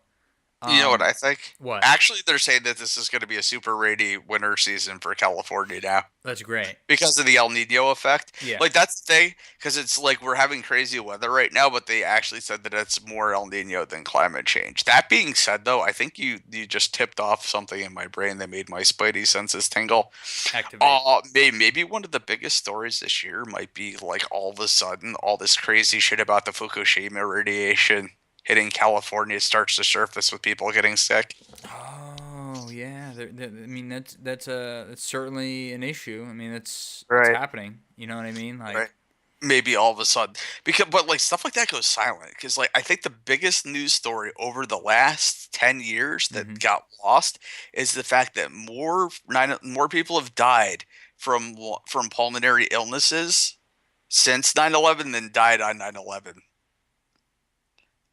You know what I think? What? Actually, they're saying that this is going to be a super rainy winter season for California now. That's great. Because of the El Nino effect. Yeah. Like, that's the thing, because it's like we're having crazy weather right now, but they actually said that it's more El Nino than climate change. That being said, though, I think you just tipped off something in my brain that made my spidey senses tingle. Activate. Maybe one of the biggest stories this year might be, like, all of a sudden, all this crazy shit about the Fukushima radiation hitting California starts to surface with people getting sick. Oh yeah, I mean that's certainly an issue. I mean it's happening. You know what I mean? Like maybe all of a sudden but like stuff like that goes silent because like I think the biggest news story over the last 10 years that got lost is the fact that more people have died from pulmonary illnesses since 9/11 than died on 9/11.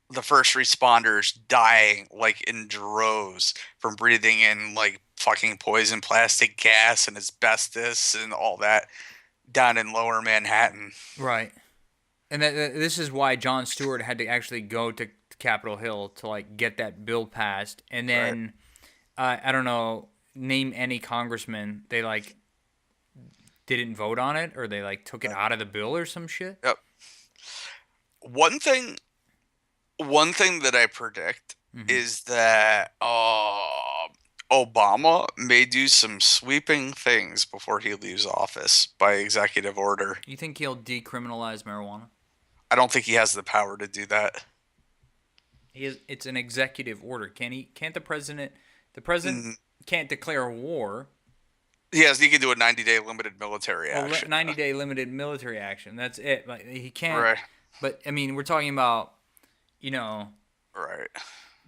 The first responders dying like in droves from breathing in like fucking poison plastic gas and asbestos and all that down in lower Manhattan. Right. And this is why Jon Stewart had to actually go to Capitol Hill to like get that bill passed. And then I don't know, name any congressman they like didn't vote on it or they like took it out of the bill or some shit. Yep. One thing that I predict is that Obama may do some sweeping things before he leaves office by executive order. You think he'll decriminalize marijuana? I don't think he has the power to do that. It's an executive order. Can't the president? The president can't declare war. Yes, he can do a 90-day limited military action. 90-day limited military action. That's it. Like he can't. Right. But I mean, we're talking about,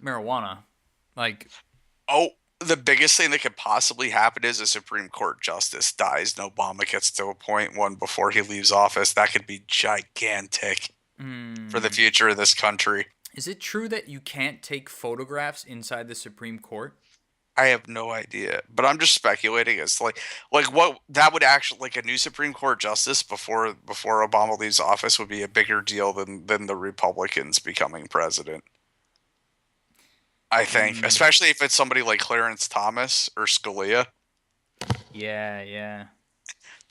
marijuana. Like, the biggest thing that could possibly happen is a Supreme Court justice dies and Obama gets to appoint one before he leaves office. That could be gigantic. for the future of this country. Is it true that you can't take photographs inside the Supreme Court? I have no idea, but I'm just speculating as to like what that would actually, like, a new Supreme Court justice before Obama leaves office would be a bigger deal than the Republicans becoming president. I think, especially if it's somebody like Clarence Thomas or Scalia. Yeah.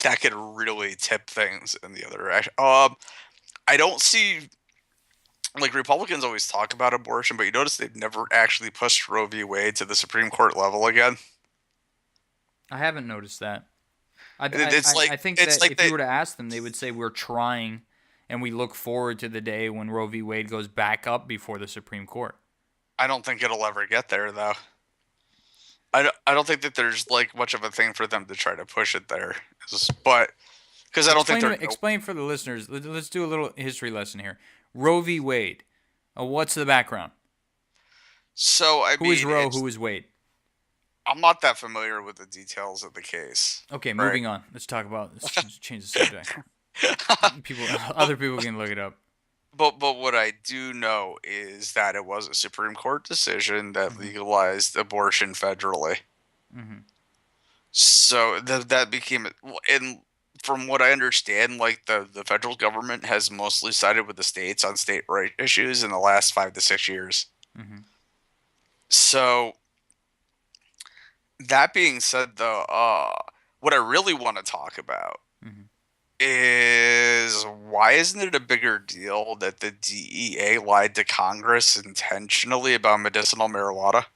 That could really tip things in the other direction. I don't see, like, Republicans always talk about abortion, but you notice they've never actually pushed Roe v. Wade to the Supreme Court level again. I haven't noticed that. I think it's that like if you were to ask them, they would say we're trying, and we look forward to the day when Roe v. Wade goes back up before the Supreme Court. I don't think it'll ever get there, though. I don't think that there's, like, much of a thing for them to try to push it there. But because I don't think they're... Explain for the listeners. Let's do a little history lesson here. Roe v. Wade. What's the background? So, who is Roe? Who is Wade? I'm not that familiar with the details of the case. Okay, moving on. Let's change the subject. Other people can look it up. But what I do know is that it was a Supreme Court decision that legalized abortion federally. Mm-hmm. So that became, and from what I understand, like, the federal government has mostly sided with the states on state right issues in the last 5 to 6 years. Mm-hmm. So that being said, though, what I really want to talk about is, why isn't it a bigger deal that the DEA lied to Congress intentionally about medicinal marijuana?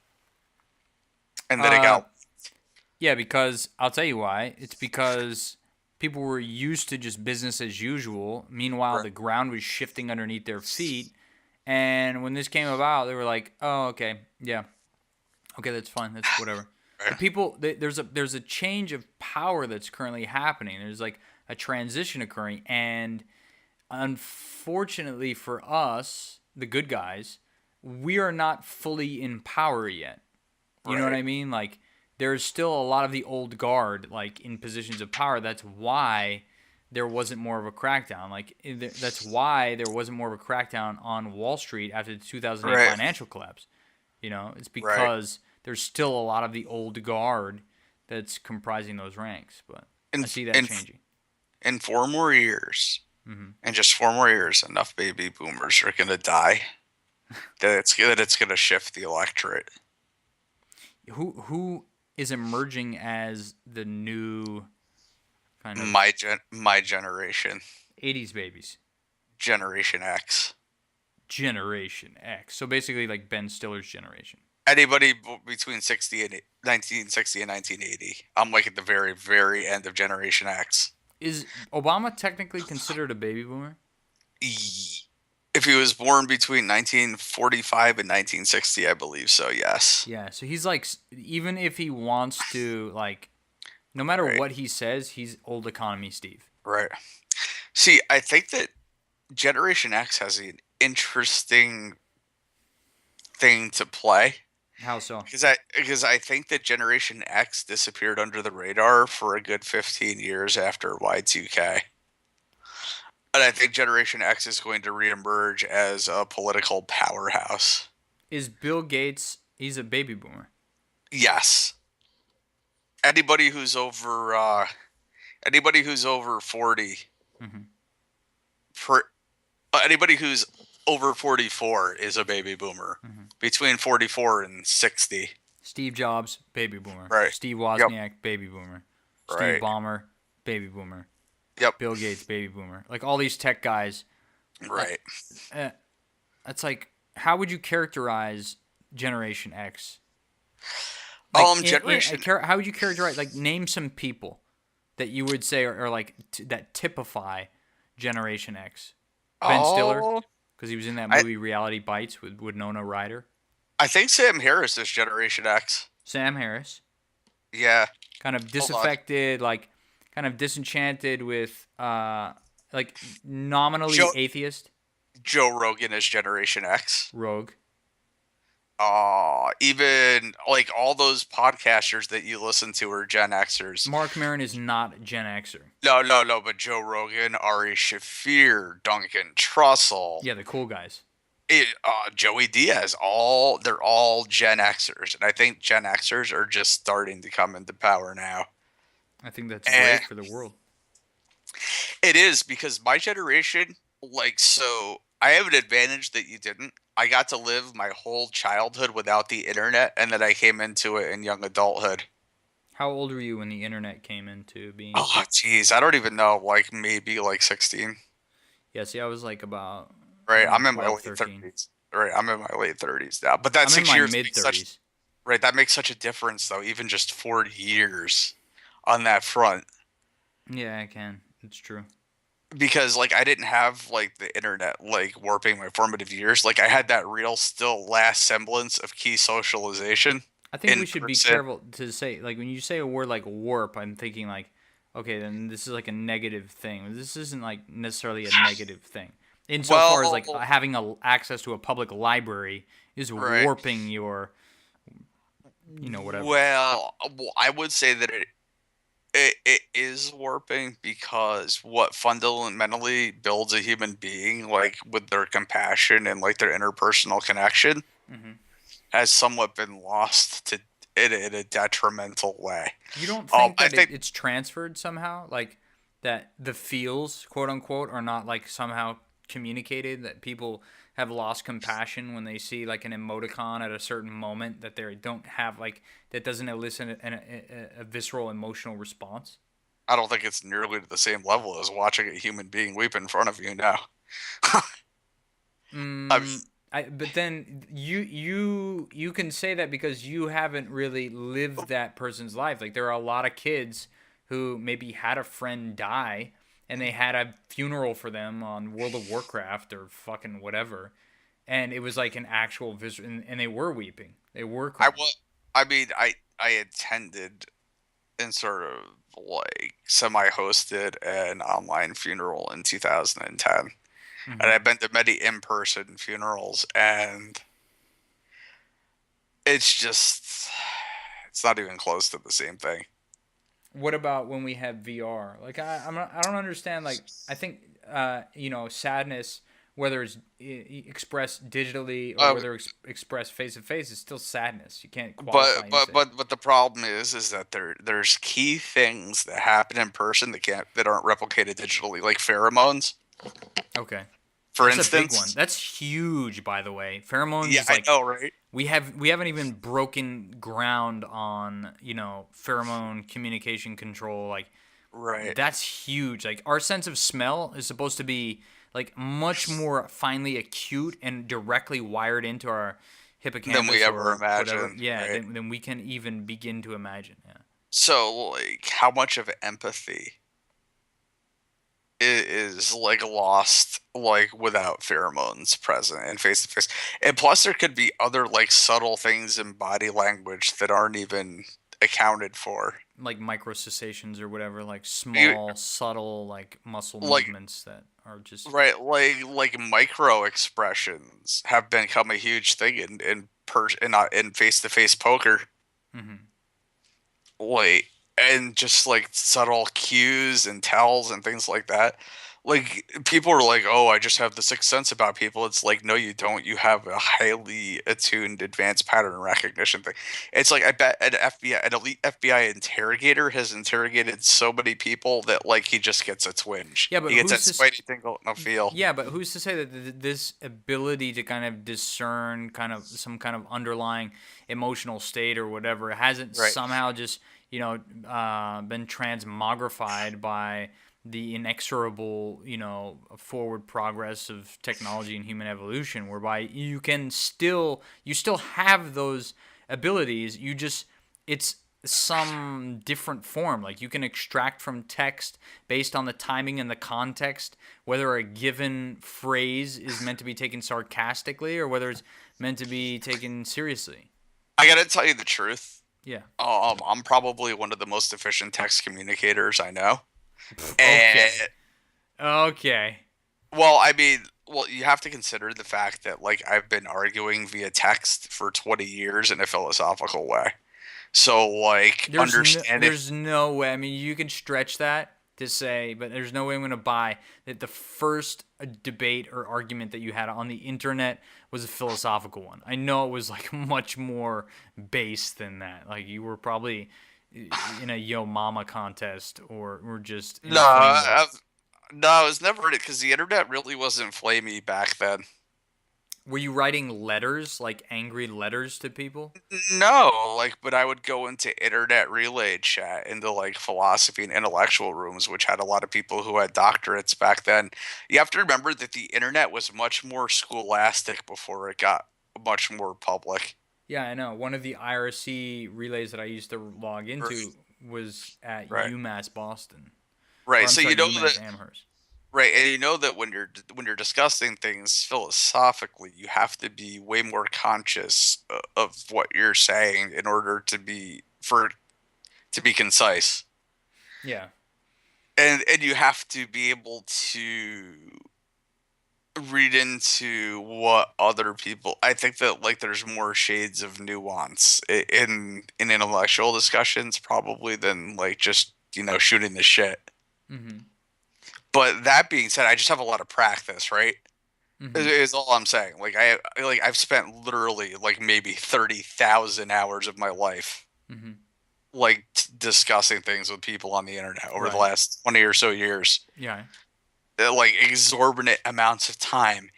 And then it got... Yeah, because I'll tell you why. It's because people were used to just business as usual. Meanwhile, the ground was shifting underneath their feet. And when this came about, they were like, oh, okay, yeah. Okay, that's fine. That's whatever. The people, there's a change of power that's currently happening. There's like a transition occurring, and unfortunately for us, the good guys, we are not fully in power yet. You know what I mean? Like, there's still a lot of the old guard, like, in positions of power. That's why there wasn't more of a crackdown. Like, that's why there wasn't more of a crackdown on Wall Street after the 2008 financial collapse. You know, it's because there's still a lot of the old guard that's comprising those ranks. But I see that changing. In 4 more years, and just 4 more years, enough baby boomers are going to die that it's going to shift the electorate. Who is emerging as the new kind of... My generation. 80s babies. Generation X. Generation X. So basically like Ben Stiller's generation. Anybody between 1960 and 1980. I'm like at the very, very end of Generation X. Is Obama technically considered a baby boomer? If he was born between 1945 and 1960, I believe so, yes. Yeah, so he's like, even if he wants to, like, no matter what he says, he's old economy Steve. Right. See, I think that Generation X has an interesting thing to play. How so? Because I think that Generation X disappeared under the radar for a good 15 years after Y2K. And I think Generation X is going to reemerge as a political powerhouse. Is Bill Gates, he's a baby boomer? Yes. Anybody who's over 40, anybody who's over 44 is a baby boomer. Between 44 and 60. Steve Jobs, baby boomer. Right. Steve Wozniak, baby boomer. Steve Ballmer, baby boomer. Yep. Bill Gates, baby boomer. Like, all these tech guys. Right. It's like, how would you characterize Generation X? Like, how would you characterize, like, name some people that you would say are like, that typify Generation X? Ben Stiller? Because he was in that movie Reality Bites with Winona Ryder. I think Sam Harris is Generation X. Sam Harris? Yeah. Kind of disaffected, like, kind of disenchanted with, like, nominally atheist. Joe Rogan is Generation X. Rogue. Even like all those podcasters that you listen to are Gen Xers. Marc Maron is not Gen Xer. No, but Joe Rogan, Ari Shaffir, Duncan Trussell. Yeah, the cool guys. Joey Diaz, they're all Gen Xers, and I think Gen Xers are just starting to come into power now. I think that's great for the world. It is, because my generation, so I have an advantage that you didn't. I got to live my whole childhood without the internet, and then I came into it in young adulthood. How old were you when the internet came into being? Oh, jeez, I don't even know. Maybe 16. Yeah, see, I was about right. I'm in 12, my late 13. 30s. Right, I'm in my late 30s now. But that I'm 6 in my years mid-30s. Right, that makes such a difference, though. Even just 4 years on that front. Yeah, I can. It's true. Because I didn't have the internet warping my formative years. I had that real still last semblance of key socialization. I think we should be careful to say when you say a word like warp, I'm thinking okay, then this is a negative thing. This isn't necessarily a negative thing. Insofar as having access to a public library is warping your whatever. Well, I would say that it is warping, because what fundamentally builds a human being, with their compassion and their interpersonal connection, has somewhat been lost to in a detrimental way. You don't think that it's transferred somehow, that the feels, quote unquote, are not somehow communicated, that people have lost compassion when they see an emoticon at a certain moment, that they don't have that doesn't elicit a visceral emotional response? I don't think it's nearly to the same level as watching a human being weep in front of you now. But then you can say that because you haven't really lived that person's life. There are a lot of kids who maybe had a friend die, and they had a funeral for them on World of Warcraft or fucking whatever, and it was an actual visual, and they were weeping. They were crying. I attended and sort of semi-hosted an online funeral in 2010. And I've been to many in-person funerals, and it's not even close to the same thing. What about when we have VR? I don't understand. I think sadness, whether it's expressed digitally or whether it's expressed face to face, is still sadness. You can't qualify. But the problem is that there's key things that happen in person that aren't replicated digitally, like pheromones. Okay. For That's instance, a big one. That's huge, by the way. Pheromones. Yeah, is I know, right? We haven't even broken ground on pheromone communication control. Right. That's huge. Our sense of smell is supposed to be much more finely acute and directly wired into our hippocampus than we ever imagined. Whatever. Yeah, right? than we can even begin to imagine. Yeah. So how much of empathy is lost without pheromones present and face to face, and plus there could be other subtle things in body language that aren't even accounted for, micro cessations or whatever, small subtle muscle movements that are just right, micro expressions have become a huge thing in face to face poker. And just subtle cues and tells and things like that. People are oh, I just have the sixth sense about people. It's no, you don't. You have a highly attuned advanced pattern recognition thing. It's I bet an elite FBI interrogator has interrogated so many people that he just gets a twinge. Yeah, but he gets that spidey tingle in the feel. Yeah, but who's to say that this ability to kind of discern some kind of underlying emotional state or whatever hasn't somehow just been transmogrified by the inexorable, forward progress of technology and human evolution, whereby you still have those abilities. It's some different form. You can extract from text based on the timing and the context, whether a given phrase is meant to be taken sarcastically or whether it's meant to be taken seriously. I gotta tell you the truth. Yeah. I'm probably one of the most efficient text communicators I know. Okay. Well, I mean, well, you have to consider the fact that like I've been arguing via text for 20 years in a philosophical way. So like understanding There's no way. I mean, you can stretch that to say, but there's no way I'm going to buy that the first debate or argument that you had on the internet was a philosophical one. I know it was like much more base than that. Like you were probably in a Yo Mama contest or just in no, a flame war. no, it was never it because the internet really wasn't flamey back then. Were you writing letters, like angry letters to people? No, like, but I would go into internet relay chat into like philosophy and intellectual rooms, which had a lot of people who had doctorates back then. You have to remember that the internet was much more scholastic before it got much more public. Yeah, I know. One of the IRC relays that I used to log Right, into was at right, UMass Boston. Or right. I'm So you sorry, know UMass that, Amherst. right, and you know that when you're discussing things philosophically, you have to be way more conscious of what you're saying in order to be concise. Yeah. And you have to be able to read into what other people. I think that like there's more shades of nuance in intellectual discussions probably than like just shooting the shit. Mhm. But that being said, I just have a lot of practice, right? Mhm. Is all I'm saying. I've spent literally like maybe 30,000 hours of my life Mhm. like discussing things with people on the internet over the Right. last 20 or so years. Yeah. Like exorbitant amounts of time.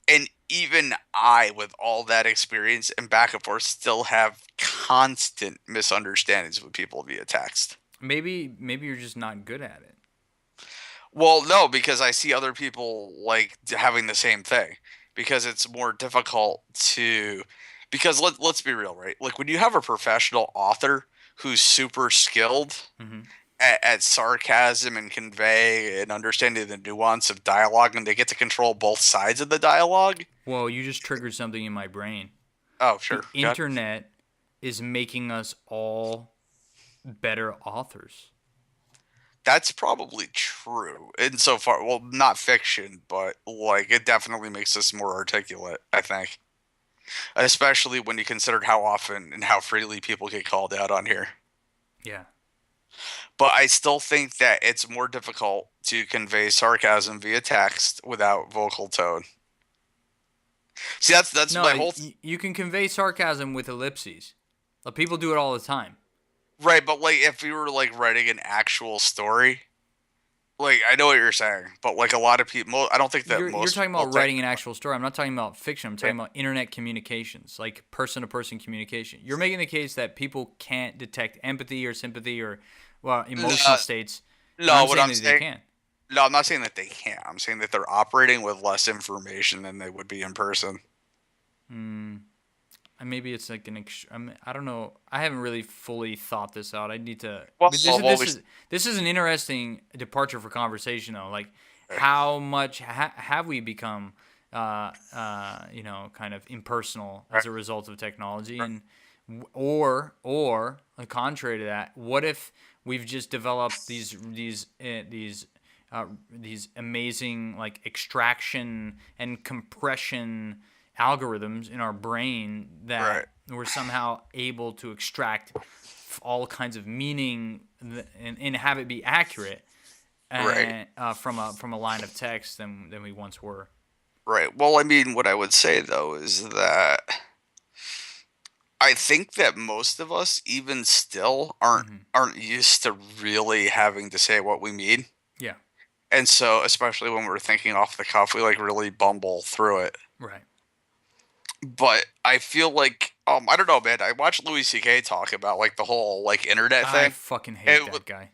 And even I, with all that experience and back and forth, still have constant misunderstandings with people via text. Maybe you're just not good at it. Well, no, because I see other people like having the same thing. Because it's more difficult to. Because let's be real, right? Like when you have a professional author who's super skilled Mhm. at sarcasm and convey and understanding the nuance of dialogue, and they get to control both sides of the dialogue. Well, you just triggered something in my brain. Oh, sure. The God. internet is making us all better authors. That's probably true. Insofar, well, not fiction, but like it definitely makes us more articulate, I think. Especially when you consider how often and how freely people get called out on here. Yeah. But I still think that it's more difficult to convey sarcasm via text without vocal tone. See, that's No, my whole you can convey sarcasm with ellipses. People do it all the time. right. But like, if you were like writing an actual story, like I know what you're saying, but like a lot of people, I don't think that You're most talking people about take. writing an actual story. I'm not talking about fiction. I'm Yeah. talking about internet communications, like person to person communication. You're making the case that people can't detect empathy or sympathy or well emotional Uh, states, and no, I'm what saying I'm that they saying, can. no, I'm not saying that they can't. I'm saying that they're operating with less information than they would be in person. And maybe it's like I don't know. I haven't really fully thought this out. I need to. Well, But I've always this is an interesting departure for conversation though. Like how much have we become, kind of impersonal right, as a result of technology, right, and or like, contrary to that, what if we've just developed these amazing like extraction and compression algorithms in our brain right, that we're somehow able to extract all kinds of meaning and have it be accurate right, from a line of text than we once were. right. Well, I mean, what I would say though is that I think that most of us, even still, Hmm. aren't used to really having to say what we mean. Yeah. And so, especially when we're thinking off the cuff, we like really bumble through it. Right. But I feel like I don't know, man. I watched Louis C.K. talk about like the whole like internet I thing. fucking hate And that guy.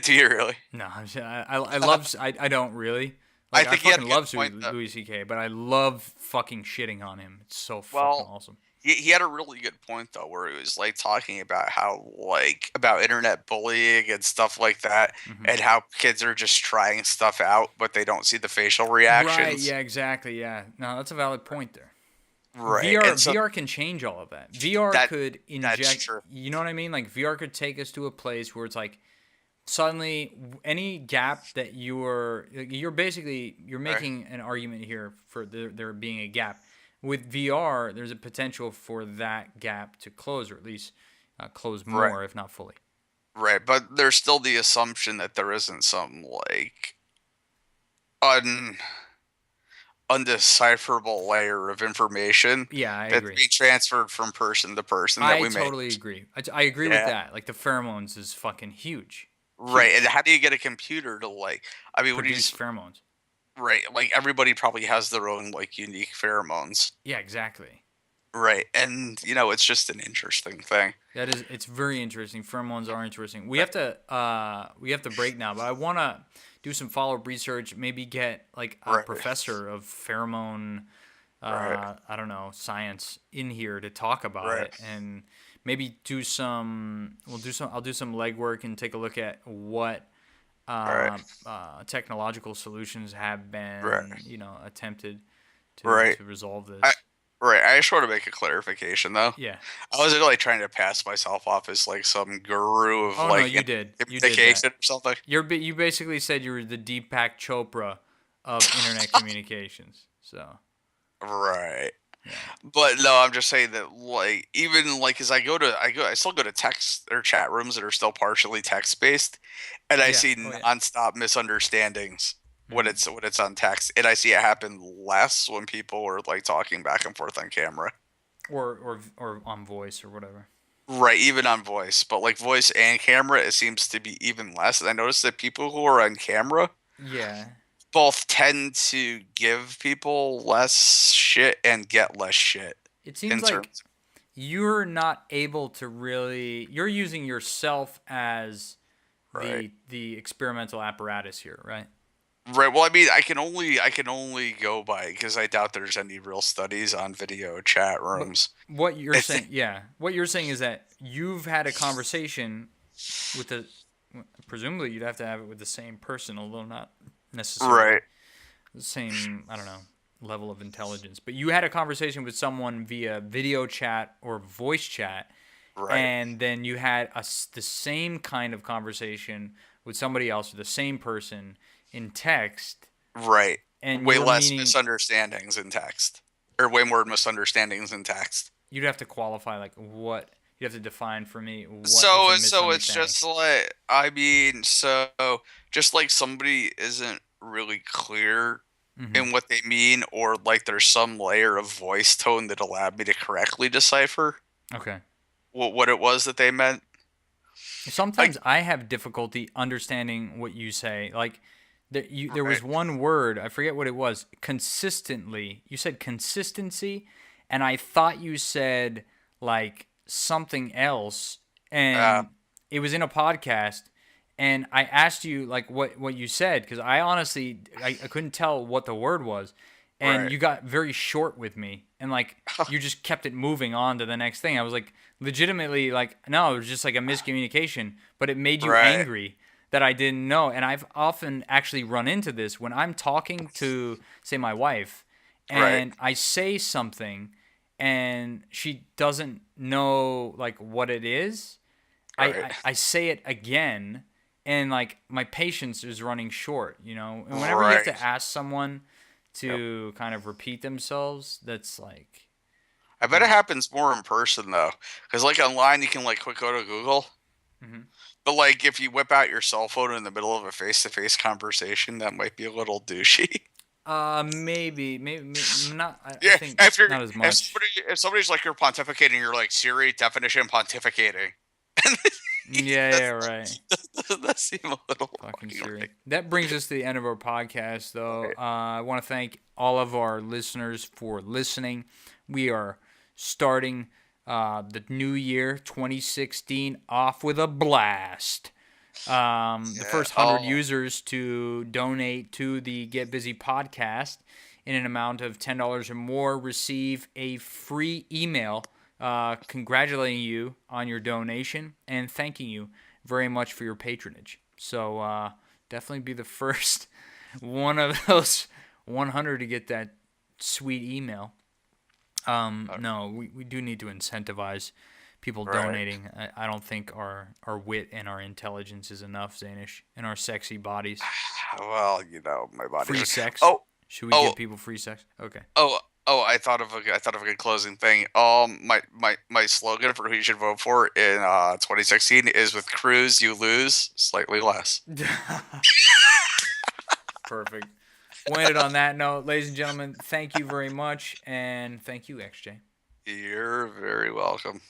do you really? No, I love I don't really I like I think he had a fucking good love point though. Louis C.K. But I love fucking shitting on him. It's so fucking Well, awesome. he had a really good point though, where he was like talking about how like about internet bullying and stuff like that, Hmm. and how kids are just trying stuff out, but they don't see the facial Right. reactions. Yeah. Exactly. Yeah. No, that's a valid point there. Right, VR and so VR can change all of that. VR that could that's inject, true. you know what I mean? Like VR could take us to a place where it's like suddenly any gap that you're making an argument here for there being a gap. With VR, there's a potential for that gap to close, or at least close Right. more, if not fully. Right, but there's still the assumption that there isn't some like undecipherable layer of information Yeah, I that's agree. being transferred from person to person that I we may. totally agree. I agree with Yeah. that. Like the pheromones is fucking huge. Right, and Huge. how do you get a computer to like? I mean, when you Produce pheromones. right, like everybody probably has their own like unique pheromones. Yeah, exactly. Right, and it's just an interesting thing. It's very interesting. Pheromones are interesting. We Right. have to break now, but I want to do some follow-up research, maybe get like a Right. professor of pheromone Right. I don't know, science in here to talk about Right. it, and maybe I'll do some legwork and take a look at what Right. technological solutions have been, Right. attempted Right. to resolve this. Right. I just want to make a clarification though. Yeah. I wasn't like trying to pass myself off as like some guru of Oh no, like you did. You did communication that. or something. You basically said you were the Deepak Chopra of internet communications. So Right. yeah. But no, I'm just saying that like even like as I still go to text or chat rooms that are still partially text based, and I Yeah. see Oh, yeah. nonstop misunderstandings when Mhm. it's on text, and I see it happen less when people are like talking back and forth on camera. Or on voice or whatever. Right, even on voice, but like voice and camera, it seems to be even less. And I noticed that people who are on camera Yeah. both tend to give people less shit and get less shit It seems in like terms. you're not able to really you're using yourself as Right. the experimental apparatus here, right? Right. Well, I mean, I can only go by because I doubt there's any real studies on video chat But rooms. what you're It's saying, yeah, what you're saying is that you've had a conversation with the presumably you'd have to have it with the same person, although not necessarily right. the same, I don't know, level of intelligence. But you had a conversation with someone via video chat or voice chat, Right. and then you had the same kind of conversation with somebody else or the same person in text, Right. and Way you're less meaning misunderstandings in text, or way more misunderstandings in text. you'd have to qualify like what you have to define for me what is a So it's misunderstanding. just like I mean, so just like somebody isn't really clear Hmm. in what they mean, or like there's some layer of voice tone that allowed me to correctly decipher Okay. what it was that they meant. Like, Sometimes I have difficulty understanding what you say. Like there right, was one word, I forget what it was. Consistently. You said consistency, and I thought you said like something else, uh, and it was in a podcast, and I asked you like what you said because I honestly I couldn't tell what the word was, and right, you got very short with me, and like you just kept it moving on to the next thing. I was like legitimately like no, it was just like a miscommunication, but it made you right, angry that I didn't know. And I've often actually run into this when I'm talking to say my wife right, and I say something and she doesn't know like what it is. right, I say it again, and like my patience is running short, and whenever you have right. to ask someone Yep. to kind of repeat themselves, that's like I bet it happens more in person though, because like online you can like quick go to Google, Mhm. but like if you whip out your cell phone in the middle of a face-to-face conversation, that might be a little douchey. Maybe not. I Yeah, think if you're not as much. if somebody's like you're pontificating, you're like Siri definition pontificating. Yeah, yeah, That's, right. doesn't that seem a little Fucking fucking Siri. ridiculous? That brings us to the end of our podcast, though. Right. I want to thank all of our listeners for listening. We are starting the new year, 2016, off with a blast. The Yeah. first 100 users to donate to the Get Busy podcast in an amount of $10 or more receive a free email congratulating you on your donation and thanking you very much for your patronage. So definitely be the first one of those 100 to get that sweet email. No, we do need to incentivize people donating. I don't think our wit and our intelligence is enough, Zanish, and our sexy bodies. Well, my body. Free sex. Oh, should we give people free sex? Okay. Oh, I thought of a good closing thing. My slogan for who you should vote for in 2016 is with Cruz, you lose slightly less. Perfect. We'll end it on that note. Ladies and gentlemen, thank you very much, and thank you, XJ. You're very welcome.